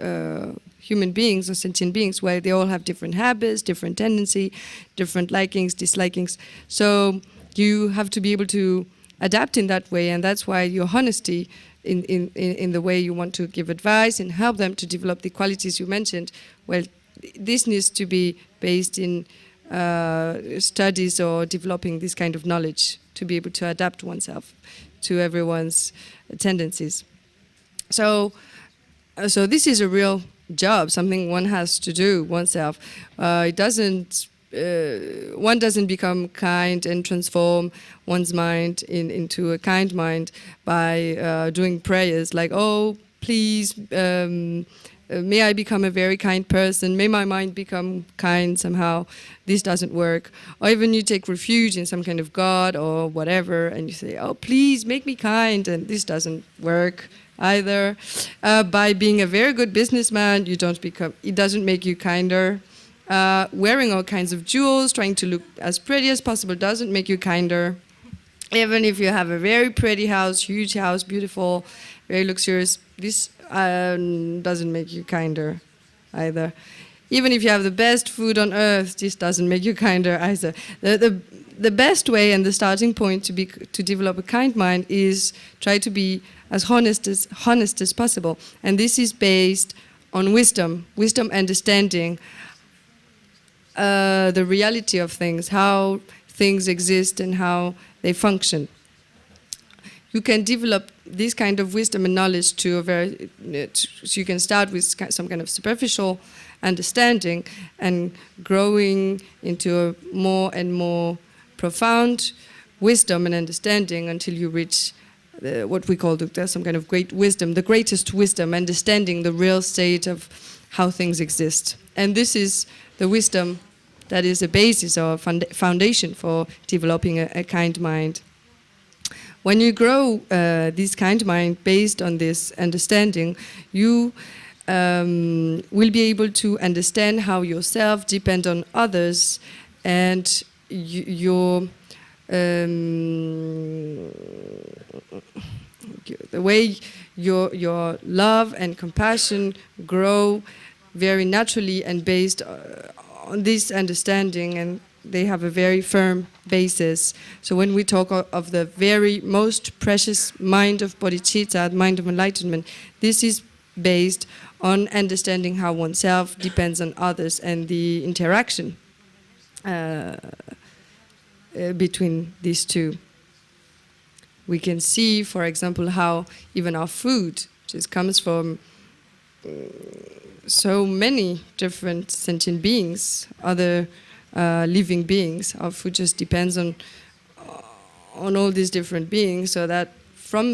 A: human beings or sentient beings, where they all have different habits, different tendency, different likings, dislikings. So you have to be able to adapt in that way, and that's why your honesty in the way you want to give advice and help them to develop the qualities you mentioned, well, this needs to be based in studies or developing this kind of knowledge to be able to adapt oneself to everyone's tendencies. So this is a real job, something one has to do oneself. One doesn't become kind and transform one's mind into a kind mind by doing prayers like, oh, please, may I become a very kind person, may my mind become kind somehow. This doesn't work. Or even you take refuge in some kind of god or whatever, and you say, oh, please make me kind, and this doesn't work either. By being a very good businessman, it doesn't make you kinder. Wearing all kinds of jewels, trying to look as pretty as possible doesn't make you kinder. Even if you have a very pretty house, huge house, beautiful, very luxurious, this doesn't make you kinder either. Even if you have the best food on earth, this doesn't make you kinder either. The best way and the starting point to develop a kind mind is try to be as honest as possible. And this is based on wisdom understanding the reality of things, how things exist and how they function. You can develop this kind of wisdom and knowledge so you can start with some kind of superficial understanding and growing into a more and more profound wisdom and understanding until you reach what we call some kind of great wisdom, the greatest wisdom, understanding the real state of how things exist. And this is the wisdom that is a basis or foundation for developing a kind mind. When you grow this kind mind based on this understanding, you will be able to understand how yourself depends on others, and the way your love and compassion grow very naturally and based on this understanding, and they have a very firm basis. So when we talk of the very most precious mind of bodhicitta, mind of enlightenment, this is based on understanding how oneself depends on others and the interaction between these two. We can see, for example, how even our food just comes from so many different sentient beings, other living beings. Our food just depends on all these different beings, so that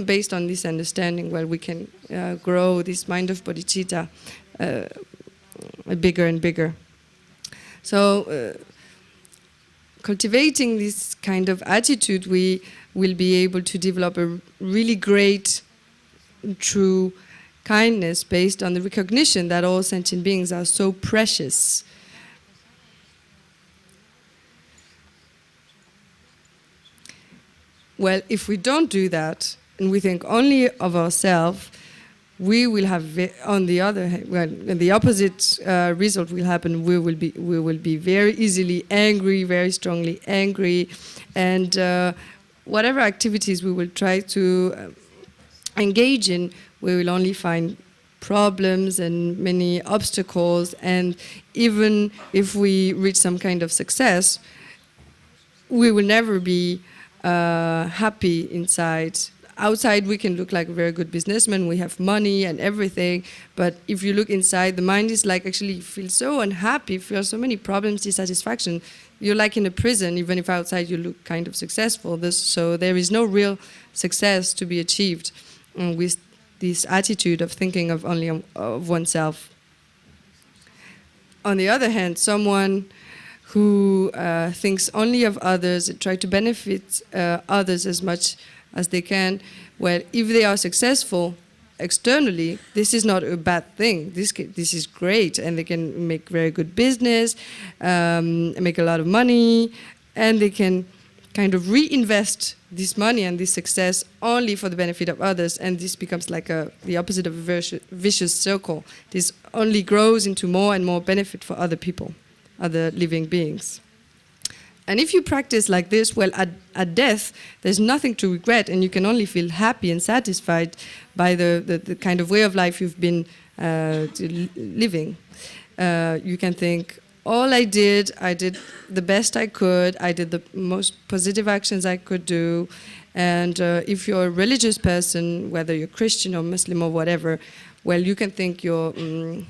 A: based on this understanding, well, we can grow this mind of bodhicitta bigger and bigger. So cultivating this kind of attitude, we will be able to develop a really great, true kindness based on the recognition that all sentient beings are so precious. Well, if we don't do that, and we think only of ourselves, we will have, on the other hand, well, the opposite result will happen. We will be very easily angry, very strongly angry, and whatever activities we will try to engage in, we will only find problems and many obstacles. And even if we reach some kind of success, we will never be happy inside. Outside, we can look like a very good businessman, we have money and everything, but if you look inside, the mind is like, actually, you feel so unhappy, feel so many problems, dissatisfaction. You're like in a prison, even if outside you look kind of successful. So there is no real success to be achieved with this attitude of thinking of only of oneself. On the other hand, someone who thinks only of others, try to benefit others as much as they can, well, if they are successful, externally, this is not a bad thing. This is great, and they can make very good business, make a lot of money, and they can kind of reinvest this money and this success only for the benefit of others, and this becomes like the opposite of a vicious circle. This only grows into more and more benefit for other people, other living beings. And if you practice like this, well, at death, there's nothing to regret, and you can only feel happy and satisfied by the kind of way of life you've been living. You can think, all I did the best I could, I did the most positive actions I could do, and if you're a religious person, whether you're Christian or Muslim or whatever, well, you can think the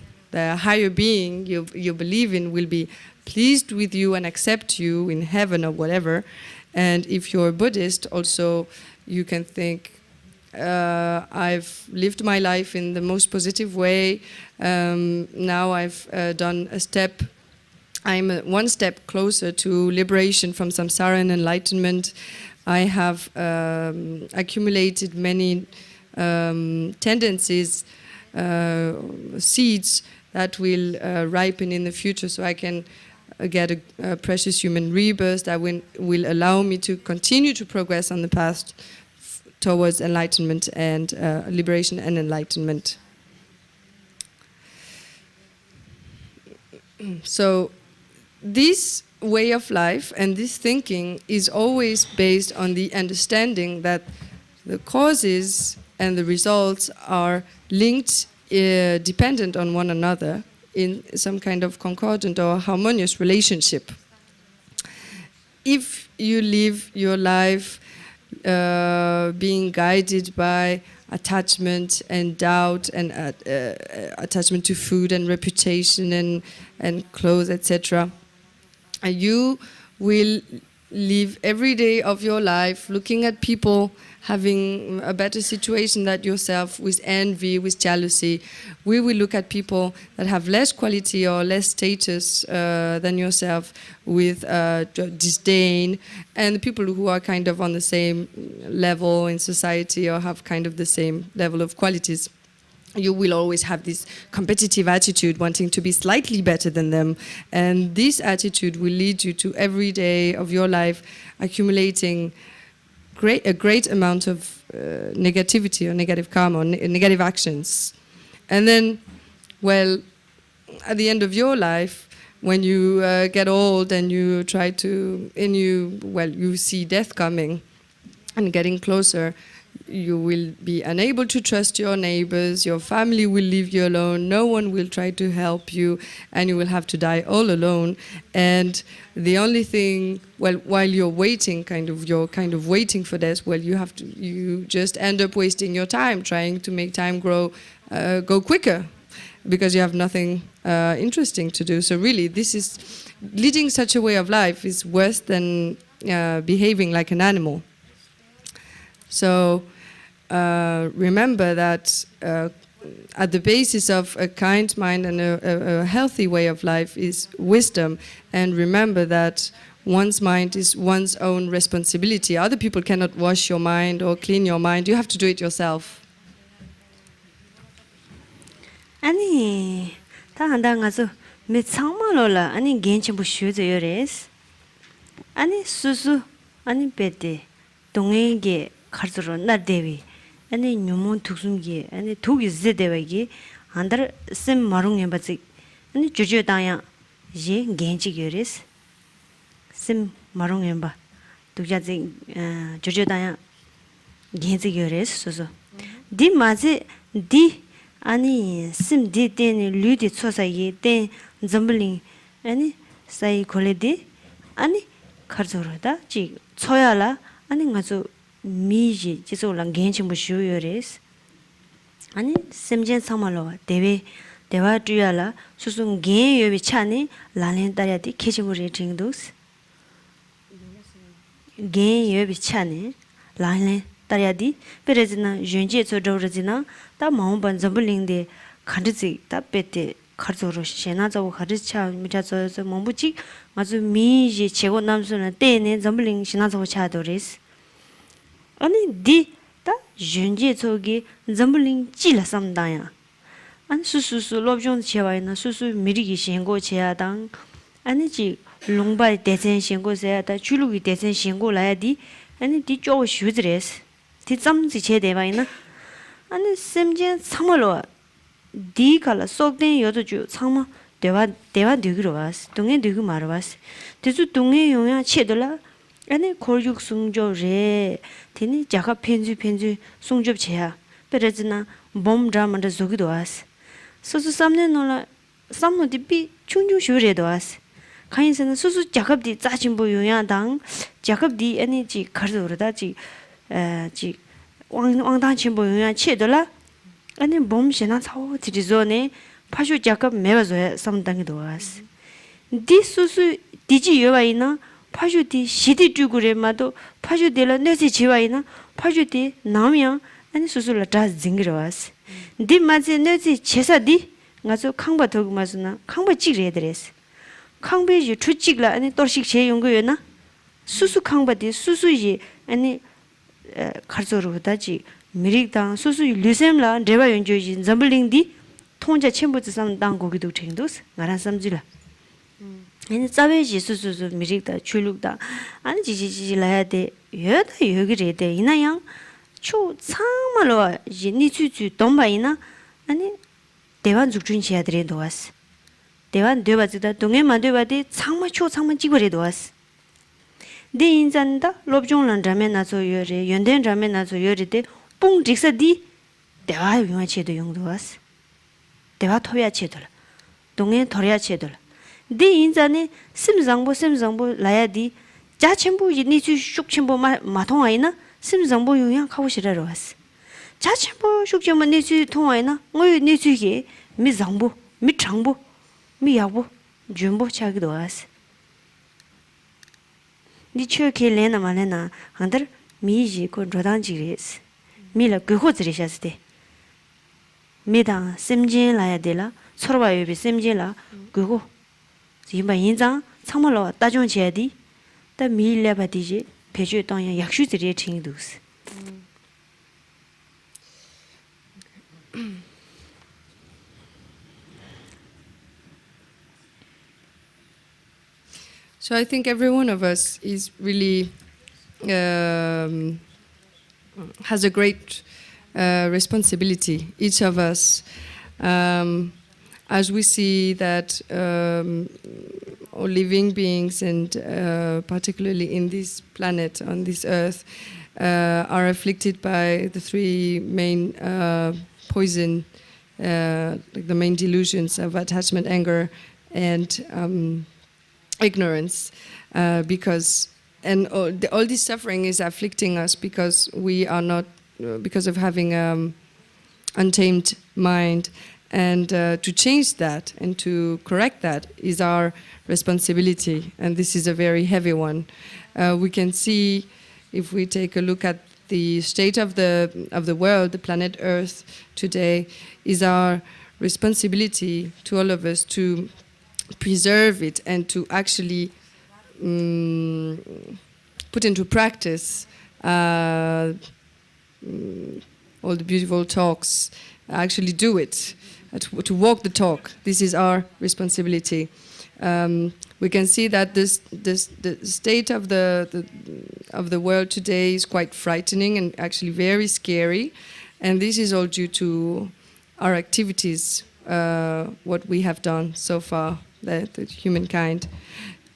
A: higher being you believe in will be pleased with you and accept you in heaven or whatever. And if you're a Buddhist, also you can think, I've lived my life in the most positive way. Now I've done a step. I'm one step closer to liberation from samsara and enlightenment. I have accumulated many tendencies, seeds that will ripen in the future, so I can get a precious human rebirth that will allow me to continue to progress on the path towards enlightenment and liberation and enlightenment. So this way of life and this thinking is always based on the understanding that the causes and the results are linked, dependent on one another in some kind of concordant or harmonious relationship. If you live your life being guided by attachment and doubt and attachment to food and reputation and clothes, etc., you will live every day of your life looking at people having a better situation than yourself, with envy, with jealousy. We will look at people that have less quality or less status than yourself with disdain, and the people who are kind of on the same level in society or have kind of the same level of qualities. You will always have this competitive attitude, wanting to be slightly better than them. And this attitude will lead you to every day of your life accumulating a great amount of negativity or negative karma or negative actions. And then, well, at the end of your life, when you get old and you try to, and you see death coming and getting closer, you will be unable to trust your neighbors, your family will leave you alone, no one will try to help you, and you will have to die all alone. And the only thing, well, while you're waiting, you're waiting for death, well, you just end up wasting your time trying to make time go quicker, because you have nothing interesting to do. So really, this is, leading such a way of life is worse than behaving like an animal. So remember that at the basis of a kind mind and a healthy way of life is wisdom. And remember that one's mind is one's own responsibility. Other people cannot wash your mind or clean your mind. You have to do it yourself.
B: 아니, 다 한다 가서 몇 상만올라 아니 괜찮부 쉬어져요레스. 아니 수수 아니 베데 동행게 카르로 나데비 아니 뉴몬 tuk숨기 아니 독이 제데베기 안더 심 마룽에 바지 아니 주주다야 예 겐지겨레스 심 마룽에 바 독자지 주주다야 겐지겨레스 소소 디 마지 디 아니 심 디데니 류디 초사이 데 점블링 아니 사이 콜레디 아니 카르조르다 지 초야라 아니 가서 미지 지소랑 겐침부 쉬어요레스 아니 심젠 상말로 대화 주야라 수순 겐 여비 차니 라렌 따야디 케지무리 징도스 겐 여비 차니 라렌 따야디 페레즈나 ženje 초도르지나 다 마음반 점블링데 칸드지 다 베테 카르조로 셴나자고 카르차 미자서 몸부지 아주 미지 최고 남수는 때네 점블링 신나자고 차도레스 아니 디 다 준지 저기 점블링 찔라 삼다야 안 수수수 롭종 제와이나 수수 미리기 신고 제야당 아니지 롱바이 대전 신고 제야다 줄루기 대전 신고 라야디 아니 디쪽 슈드레스 디점지 제대바이나 아니 샘제 참말로 디칼라 속된 여도주 참마 대화 되기로 왔어 동에 되기 말아 왔어 대주 동에 용야 체들라 아니 고육 숭조레 되니 자가 편주 숭접 제야 베레즈나 bomb drama 저기도 왔어 수수 삼년노라 삼노디 비 충주 쇼레도 왔어 가인선은 수수 작업디 짜진보 용야당 작업디 에너지 가르도르다지 지 왕당 친보 용야 체들라 아니 bomb 차오 드리조네 파슈 작업 매워서 삼당이도 왔어 디 수수 디지 여와이나 파주디 시디 주구레마도 파주딜라 내지 지와이나 파주디 나면 아니 수술라 다 징그러왔어 디 맞지 내지 제사디 가서 강바 더고 마스나 강바 찍레드레스 강베지 추찍라 아니 또식 제 연구였나 수수 강바디 수수지 아니 가르조르다지 미릭당 수수 류셈라 레바 연주지 잠블링디 통자 첨부지상 당고기도 챙도스 나란 삼지라 이 자베지 수수수 미릭다 출룩다 아니 지지지 라야데 여다 여기래데 이나양 초 참말로 이제 니추추 동바이나 아니 대완 죽준시야들이 도왔어 대완 되바지다 동해만 되바디 참마 초 참만 찍으래도 왔어 내 인잔다 롭종란 라면 나서 여래 연된 라면 나서 여래데 뽕 직사디 대화 용화체도 용도 왔어 대화 토야 체들 동해 토야 체들 데 인자네 심장보 라야디 자첨부 니추 슉첨부 마통아이나 심장보 용양 하고 싶어라 왔어 자첨부 슉첨부 니추 통아이나 뭐 니추게 미장보 미창보 미야보 준보 차기도 왔어 니추게 레나 말레나 한들 미지 고 조단지레스 미라 그호즈리샤스데 미당 심진 라야데라 서로와요비 심진라 그호 이마 인장 참말로 따종지야디 다 밀레바디지 배주 땅야 약슈들이 챙이도스
A: So I think every one of us is really has a great responsibility. Each of us, as we see that all living beings, and particularly in this planet, on this earth, are afflicted by the three main poison, like the main delusions of attachment, anger, and ignorance, because all this suffering is afflicting us because we are not, because of having untamed mind. And to change that and to correct that is our responsibility, and this is a very heavy one. We can see, if we take a look at the state of the world, the planet Earth today, is our responsibility to all of us to preserve it and to actually put into practice all the beautiful talks. Actually do it. To walk the talk. This is our responsibility. We can see that the state of the world today is quite frightening and actually very scary, and this is all due to our activities, what we have done so far, the humankind.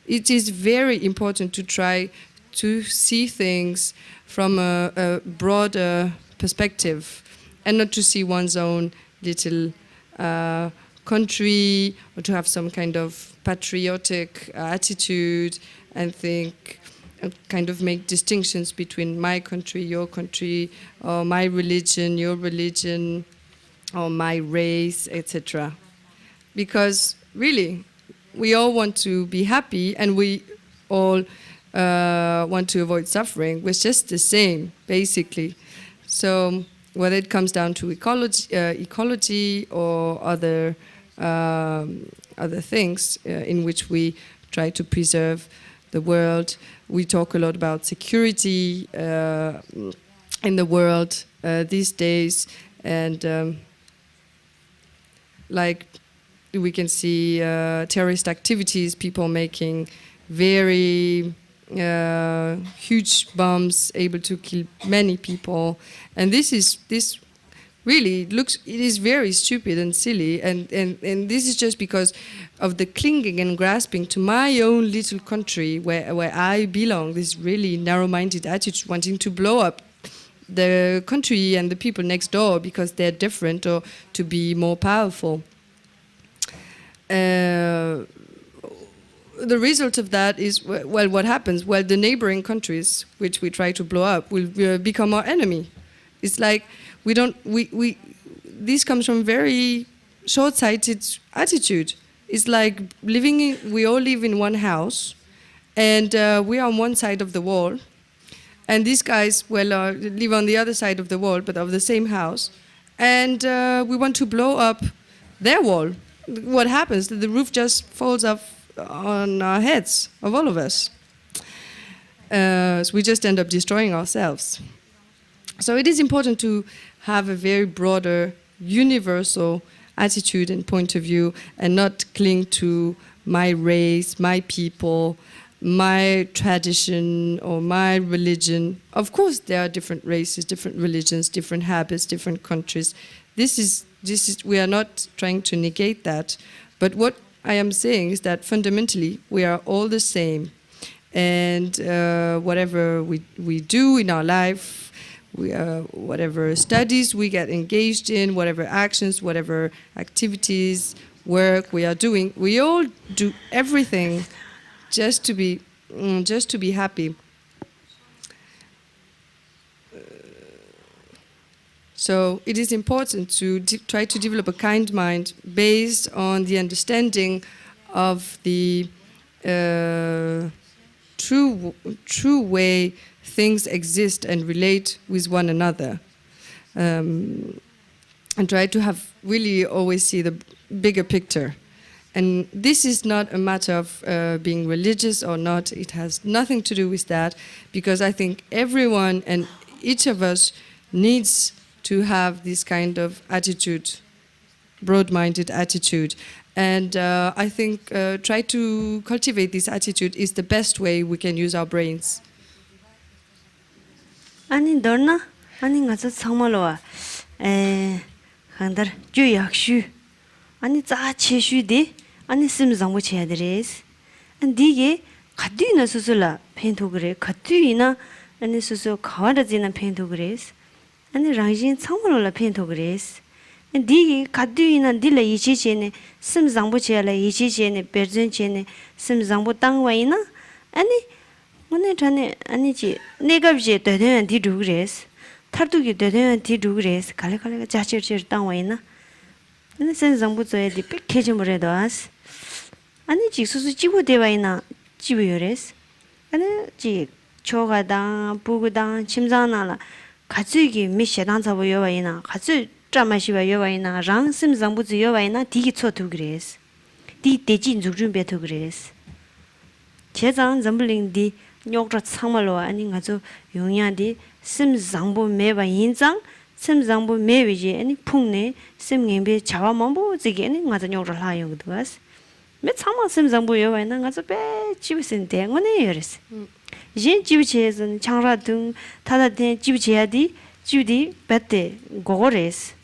A: It is very important to try to see things from a broader perspective, and not to see one's own little country, or to have some kind of patriotic attitude and think, kind of make distinctions between my country, your country, or my religion, your religion, or my race, etc. Because really, we all want to be happy, and we all want to avoid suffering. We're just the same, basically. So whether it comes down to ecology or other things in which we try to preserve the world. We talk a lot about security, in the world these days, and like we can see terrorist activities, people making very huge bombs able to kill many people, and this really looks, it is very stupid and silly, and this is just because of the clinging and grasping to my own little country where I belong, this really narrow-minded attitude wanting to blow up the country and the people next door because they're different or to be more powerful. The result of that is, well, what happens? Well, the neighboring countries, which we try to blow up, will become our enemy. It's like this comes from very short-sighted attitude. It's like we all live in one house, and we are on one side of the wall, and these guys, well, live on the other side of the wall, but of the same house, and we want to blow up their wall. What happens? The roof just falls off on our heads, of all of us. So we just end up destroying ourselves. So it is important to have a very broader, universal attitude and point of view, and not cling to my race, my people, my tradition, or my religion. Of course, there are different races, different religions, different habits, different countries. This is we are not trying to negate that, but what I am saying is that fundamentally we are all the same, and whatever we do in our life, whatever studies we get engaged in, whatever actions, whatever activities, work we are doing, we all do everything just to be happy. So it is important to try to develop a kind mind based on the understanding of the true way things exist and relate with one another, and try to have really always see the bigger picture. And this is not a matter of being religious or not. It has nothing to do with that, because I think everyone and each of us needs to have this kind of attitude, broad-minded attitude. And I think try to cultivate this attitude is the best way we can use our brains.
B: 아니 너나 아니 가서 정말로와 한달 주약슈 아니 자 체슈디 아니 심상고 체야드레스 안디게 가뒤나 수술라 펜토그레 가뒤나 아니 수수 가와르지나 펜토그레스 아니 랑진 정말로라 펜토그레스 안디게 가뒤나 딜라 이치체네 심상고 체야라 이치체네 베르전체네 심상고 땅와이나 아니 오늘 전에 아니지 내가 이제 되는 디루그레스 타르두기 되는 디루그레스 갈래갈래가 자체를 땅와이나 근데 생성부터에 빅케지물에도 아스 아니지 수수 지고 대와이나 지부요레스 아니 지 초가당 부구당 침장나라 같이 미셔당 잡고 요와이나 같이 짜마시바 요와이나 랑 생성부터 요와이나 디기 초투그레스 디 대진 준비해도 그레스 제장 점블링디 녀그라 참말로 아니 가서 용야디 심장보 매바 인장 심장보 매비지 아니 풍네 심gembe 자와만보 지게 아니 가서 녀그라 하용도스 매 참마 심장보 요와이나 가서 배 집신데 오네 요레스 진 집체에서 창라등 타다데 집체야디 주디 배때 고고레스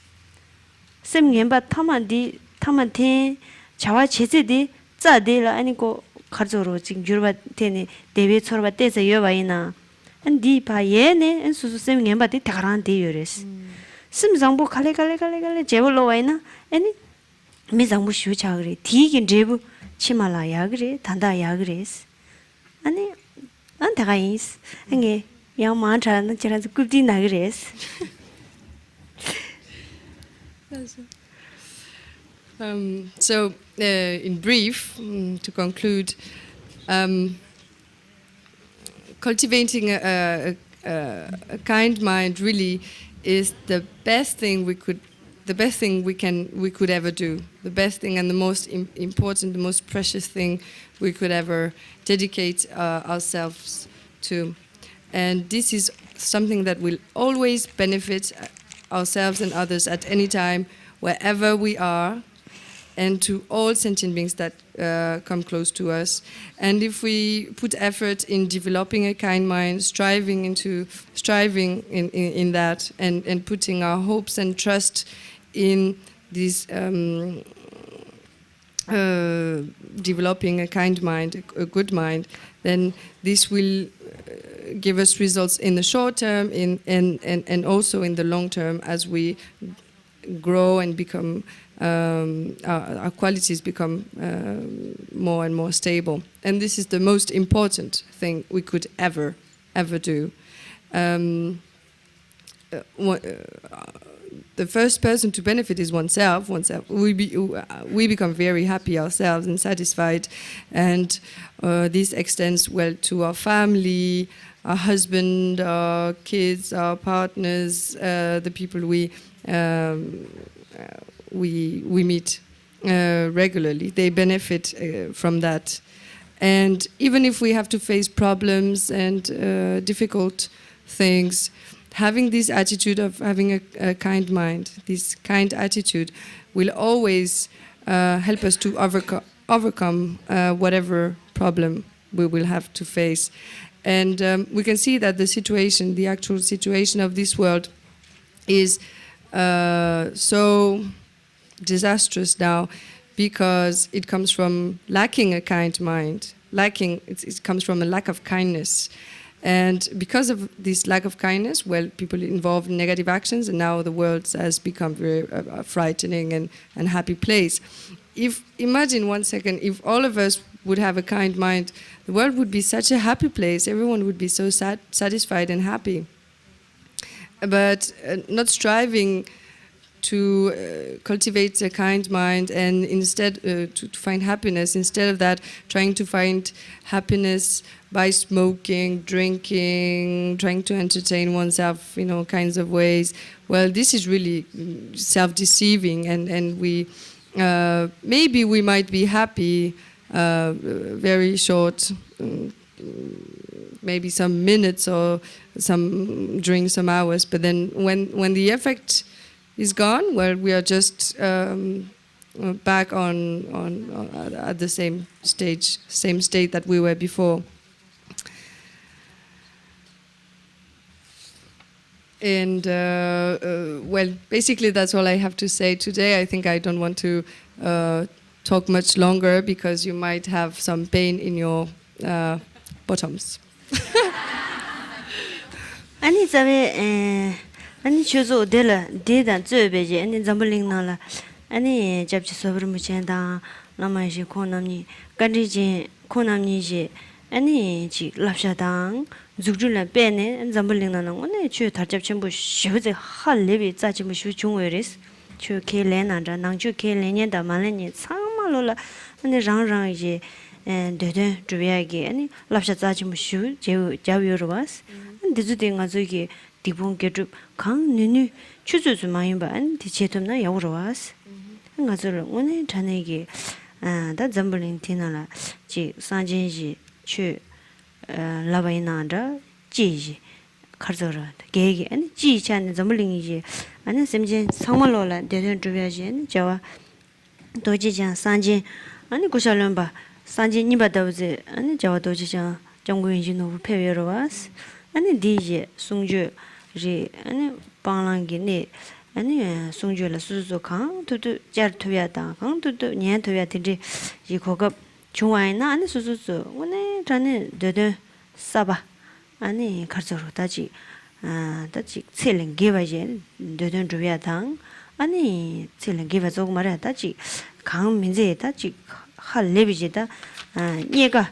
B: 심gem바 타만테 자와 제제디 짜데라 아니고 Khadro 지금 유르바테네 데베 처르바테서 여바이나 안디 바예네 엔수수 셈gem바데 타가란데 요레스 심장보 칼레칼레칼레칼레 제볼로와이나 아니 미장보 슈차그리 디긴 제부 치말라야 그래 단다야 그레스 아니 안타가이스 enge 야마차는 제라즈 굽디나 그레스
A: So, in brief, to conclude, cultivating a kind mind really is the best thing we could ever do. The best thing and the most important, the most precious thing we could ever dedicate ourselves to. And this is something that will always benefit ourselves and others at any time, wherever we are, and to all sentient beings that come close to us. And if we put effort in developing a kind mind, striving in that, and putting our hopes and trust in this developing a kind mind, a good mind, then this will give us results in the short term and also in the long term as we grow and become our qualities become more and more stable. And this is the most important thing we could ever do. The first person to benefit is oneself. We become very happy ourselves and satisfied, and this extends well to our family, our husband, our kids, our partners, the people we meet regularly. They benefit from that. And even if we have to face problems and difficult things, having this attitude of having a kind mind, this kind attitude, will always help us to overcome whatever problem we will have to face. And we can see that the actual situation of this world is so disastrous now because it comes from lacking a kind mind. It comes from a lack of kindness. And because of this lack of kindness, well, people involved in negative actions, and now the world has become very frightening and unhappy place. Imagine 1 second, if all of us would have a kind mind, the world would be such a happy place. Everyone would be so satisfied and happy. But not striving to cultivate a kind mind and instead to find happiness, instead of that, trying to find happiness by smoking, drinking, trying to entertain oneself in all kinds of ways. Well, this is really self-deceiving, and we maybe we might be happy very short, maybe some minutes or during some hours, but then when the effect is gone, well, we are just back on at the same state that we were before. And well, basically that's all I have to say today. I think I don't want to talk much longer because you might have some pain in your bottoms.
B: 아니 저도 대단 저베지 아니 잠블링나라 아니 잡지 서브르무첸다 나마시 코남니 간디지 코남니지 아니 지 랍샤당 죽줄라 빼네 잠블링나나 오네 주 다잡침부 쇼제 할레비 짜침부 쇼 중외레스 주 케레나다 낭주 케레년다 말레니 참말로라 아니 랑랑이지 데데 주비야기 아니 랍샤 짜침부 쇼 자위로바스 디즈딩가 저기 디본 게줍 강 누누 추주주 마인반 디체톰나 야우로와스 응가절 오늘 전에기 다 잠블링 티나라 지 산진지 추 라바이나다 지지 카르조라 게게 아니 지찬 잠블링이지 아니 셈진 상말로라 대전 주비야지 저와 도지장 산진 아니 고샬런바 산진 니바다우제 아니 저와 도지장 정구인지 노부 페웨로와스 아니 디제 숭주 리 아니 방랑기네 아니 송주라 수수 강 두두 자르투야다 강 두두 년투야든지 이 고급 중화이나 아니 수수수 오늘 전에 되ደ 사바 아니 가르쳐로 다지 다지 셀링 게바제 되던 주야당 아니 셀링 게바 조금 말해 다지 강 민제 다지 할레비제다 얘가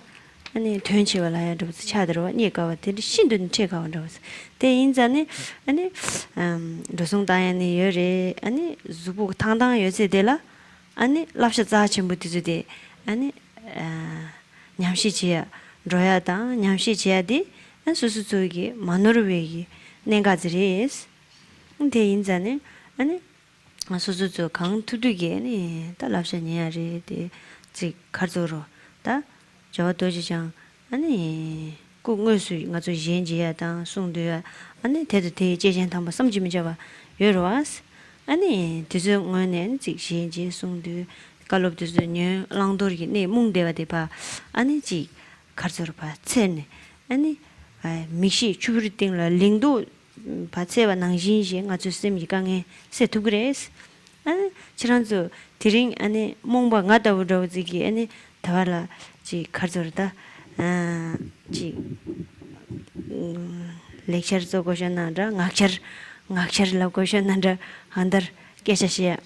B: 아니 된치와라야 좀 차들어 니가 되게 신든 제가 온다서 대인자네 아니 로송다야니 여레 아니 주부 당당 여세데라 아니 랍샤자 침부티즈데 아니 냠시지야 로야다 냠시지야디 수수수기 마노르웨기 네가즈리스 대인자네 아니 수수수 강투두게 아니 달랍샤니야레데 지 카르조로 다 저 도지장 아니 꼭 ngösu nga zo yenji da songdu ane tede te jejen tamba samjimi jaba yorwas ane tizo ngone zik yenji songdu kalop tizo nyo langdorgi ne mungdewa de ba ane ji karzor ba tsene ane mixi chuburiting la lingdo ba tsewa nangjin je nga zo semi gange setugres ane chiranzo tiring ane mongba nga da wuro zigi ane tawala ji karzorda ji lecture zo goshana ngakchar la goshana da andar keshashi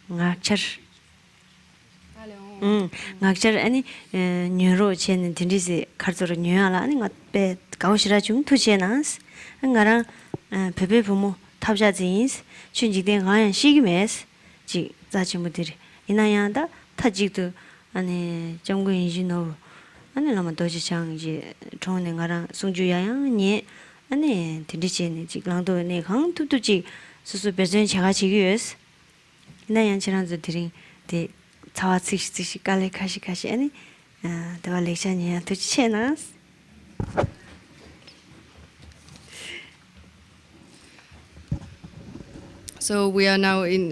B: ngakchar ngakchar ani nyoro chen tindisi karzoro nyala ani ngabe gaoshira 중 투제나스 ngara pepe 부모 탑자 jeans 춘지된 가연 시기메스 지 자치무들이 이나야다 타직도 아니 정군인지노 아니 라마 도지창 이제 좋은 애가랑 송주야양니 아니 딘디치니 지랑도 네 강투투지 수수 배전 제가 지기스 이나양 지랑도 드린 데 자와치시 깔레 카시 아니 대화 렉션이야 도지체나스
A: So we are now in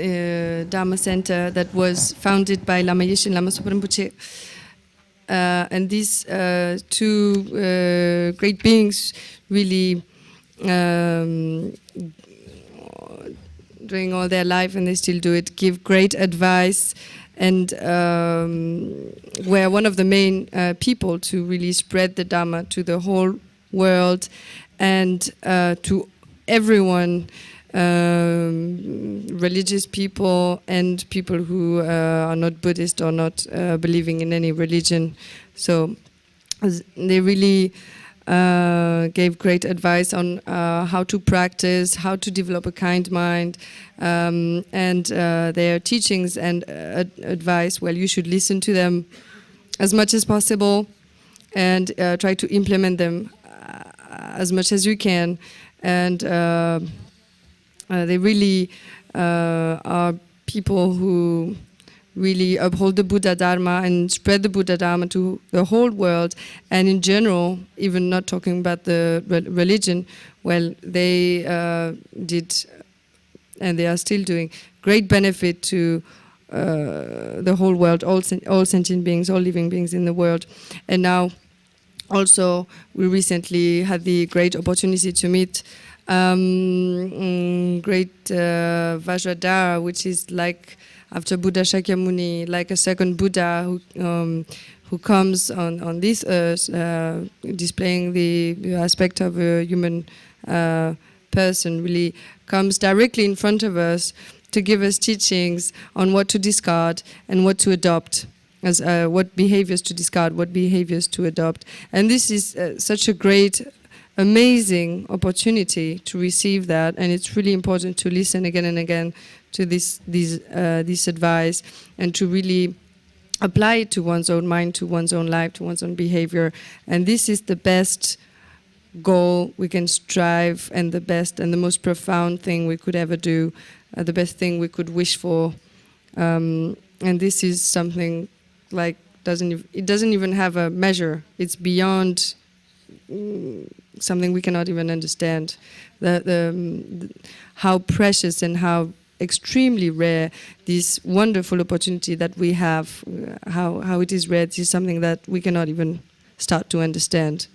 A: Dharma Center that was founded by Lama Yeshe and Lama Rinpoche. And these two great beings really doing all their life, and they still do it, give great advice, and were one of the main people to really spread the Dharma to the whole world and to everyone. Religious people and people who are not Buddhist or not believing in any religion. So they really gave great advice on how to practice, how to develop a kind mind, and their teachings and advice, well, you should listen to them as much as possible and try to implement them as much as you can. And they really are people who really uphold the Buddha Dharma and spread the Buddha Dharma to the whole world. And in general, even not talking about the religion, well, they did, and they are still doing, great benefit to the whole world, all sentient beings, all living beings in the world. And now, also, we recently had the great opportunity to meet great Vajradhara, which is like after Buddha Shakyamuni, like a second Buddha who comes on this earth, displaying the aspect of a human person, really comes directly in front of us to give us teachings on what to discard and what to adopt, as what behaviors to discard, what behaviors to adopt. And this is such a great, amazing opportunity to receive that, and it's really important to listen again and again to this advice and to really apply it to one's own mind, to one's own life, to one's own behavior. And this is the best goal we can strive, and the best and the most profound thing we could ever do, the best thing we could wish for. And this is something like it doesn't even have a measure. It's beyond something we cannot even understand. How precious and how extremely rare this wonderful opportunity that we have, how it is rare. This is something that we cannot even start to understand.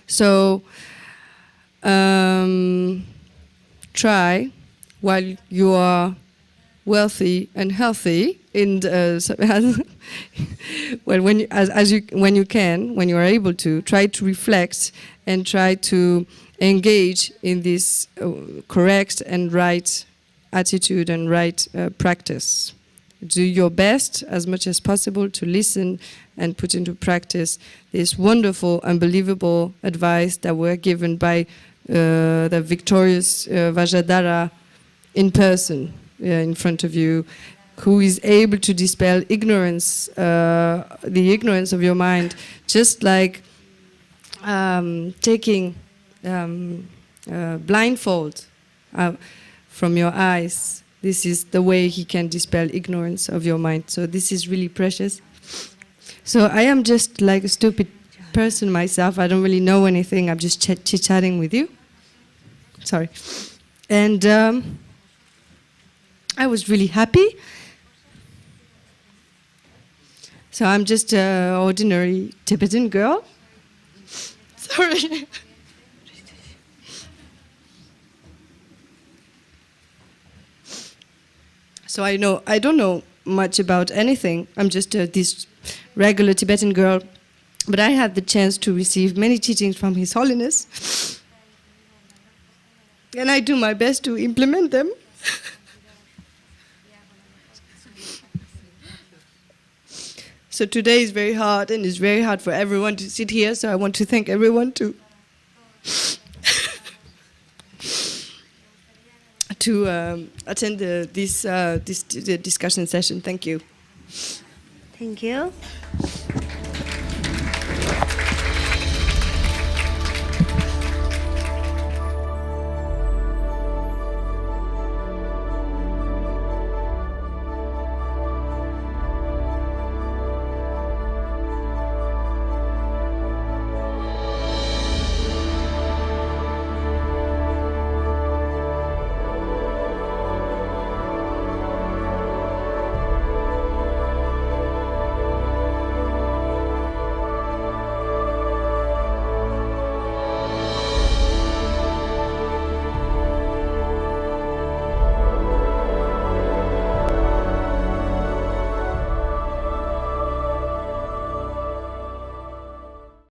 A: So try, while you are wealthy and healthy, and well, when you can, when you are able to, try to reflect and try to engage in this correct and right attitude and right practice. Do your best as much as possible to listen and put into practice this wonderful, unbelievable advice that were given by the victorious Vajradhara in person in front of you, who is able to dispel ignorance, the ignorance of your mind, just like taking blindfold from your eyes. This is the way he can dispel ignorance of your mind. So this is really precious. So I am just like a stupid person myself. I don't really know anything. I'm just chit-chatting with you. Sorry. And I was really happy. So I'm just an ordinary Tibetan girl. Sorry. So I don't know much about anything. I'm just this regular Tibetan girl. But I had the chance to receive many teachings from His Holiness. And I do my best to implement them. So today is very hard, and it's very hard for everyone to sit here, so I want to thank everyone to attend this discussion session. Thank you.
B: Thank you.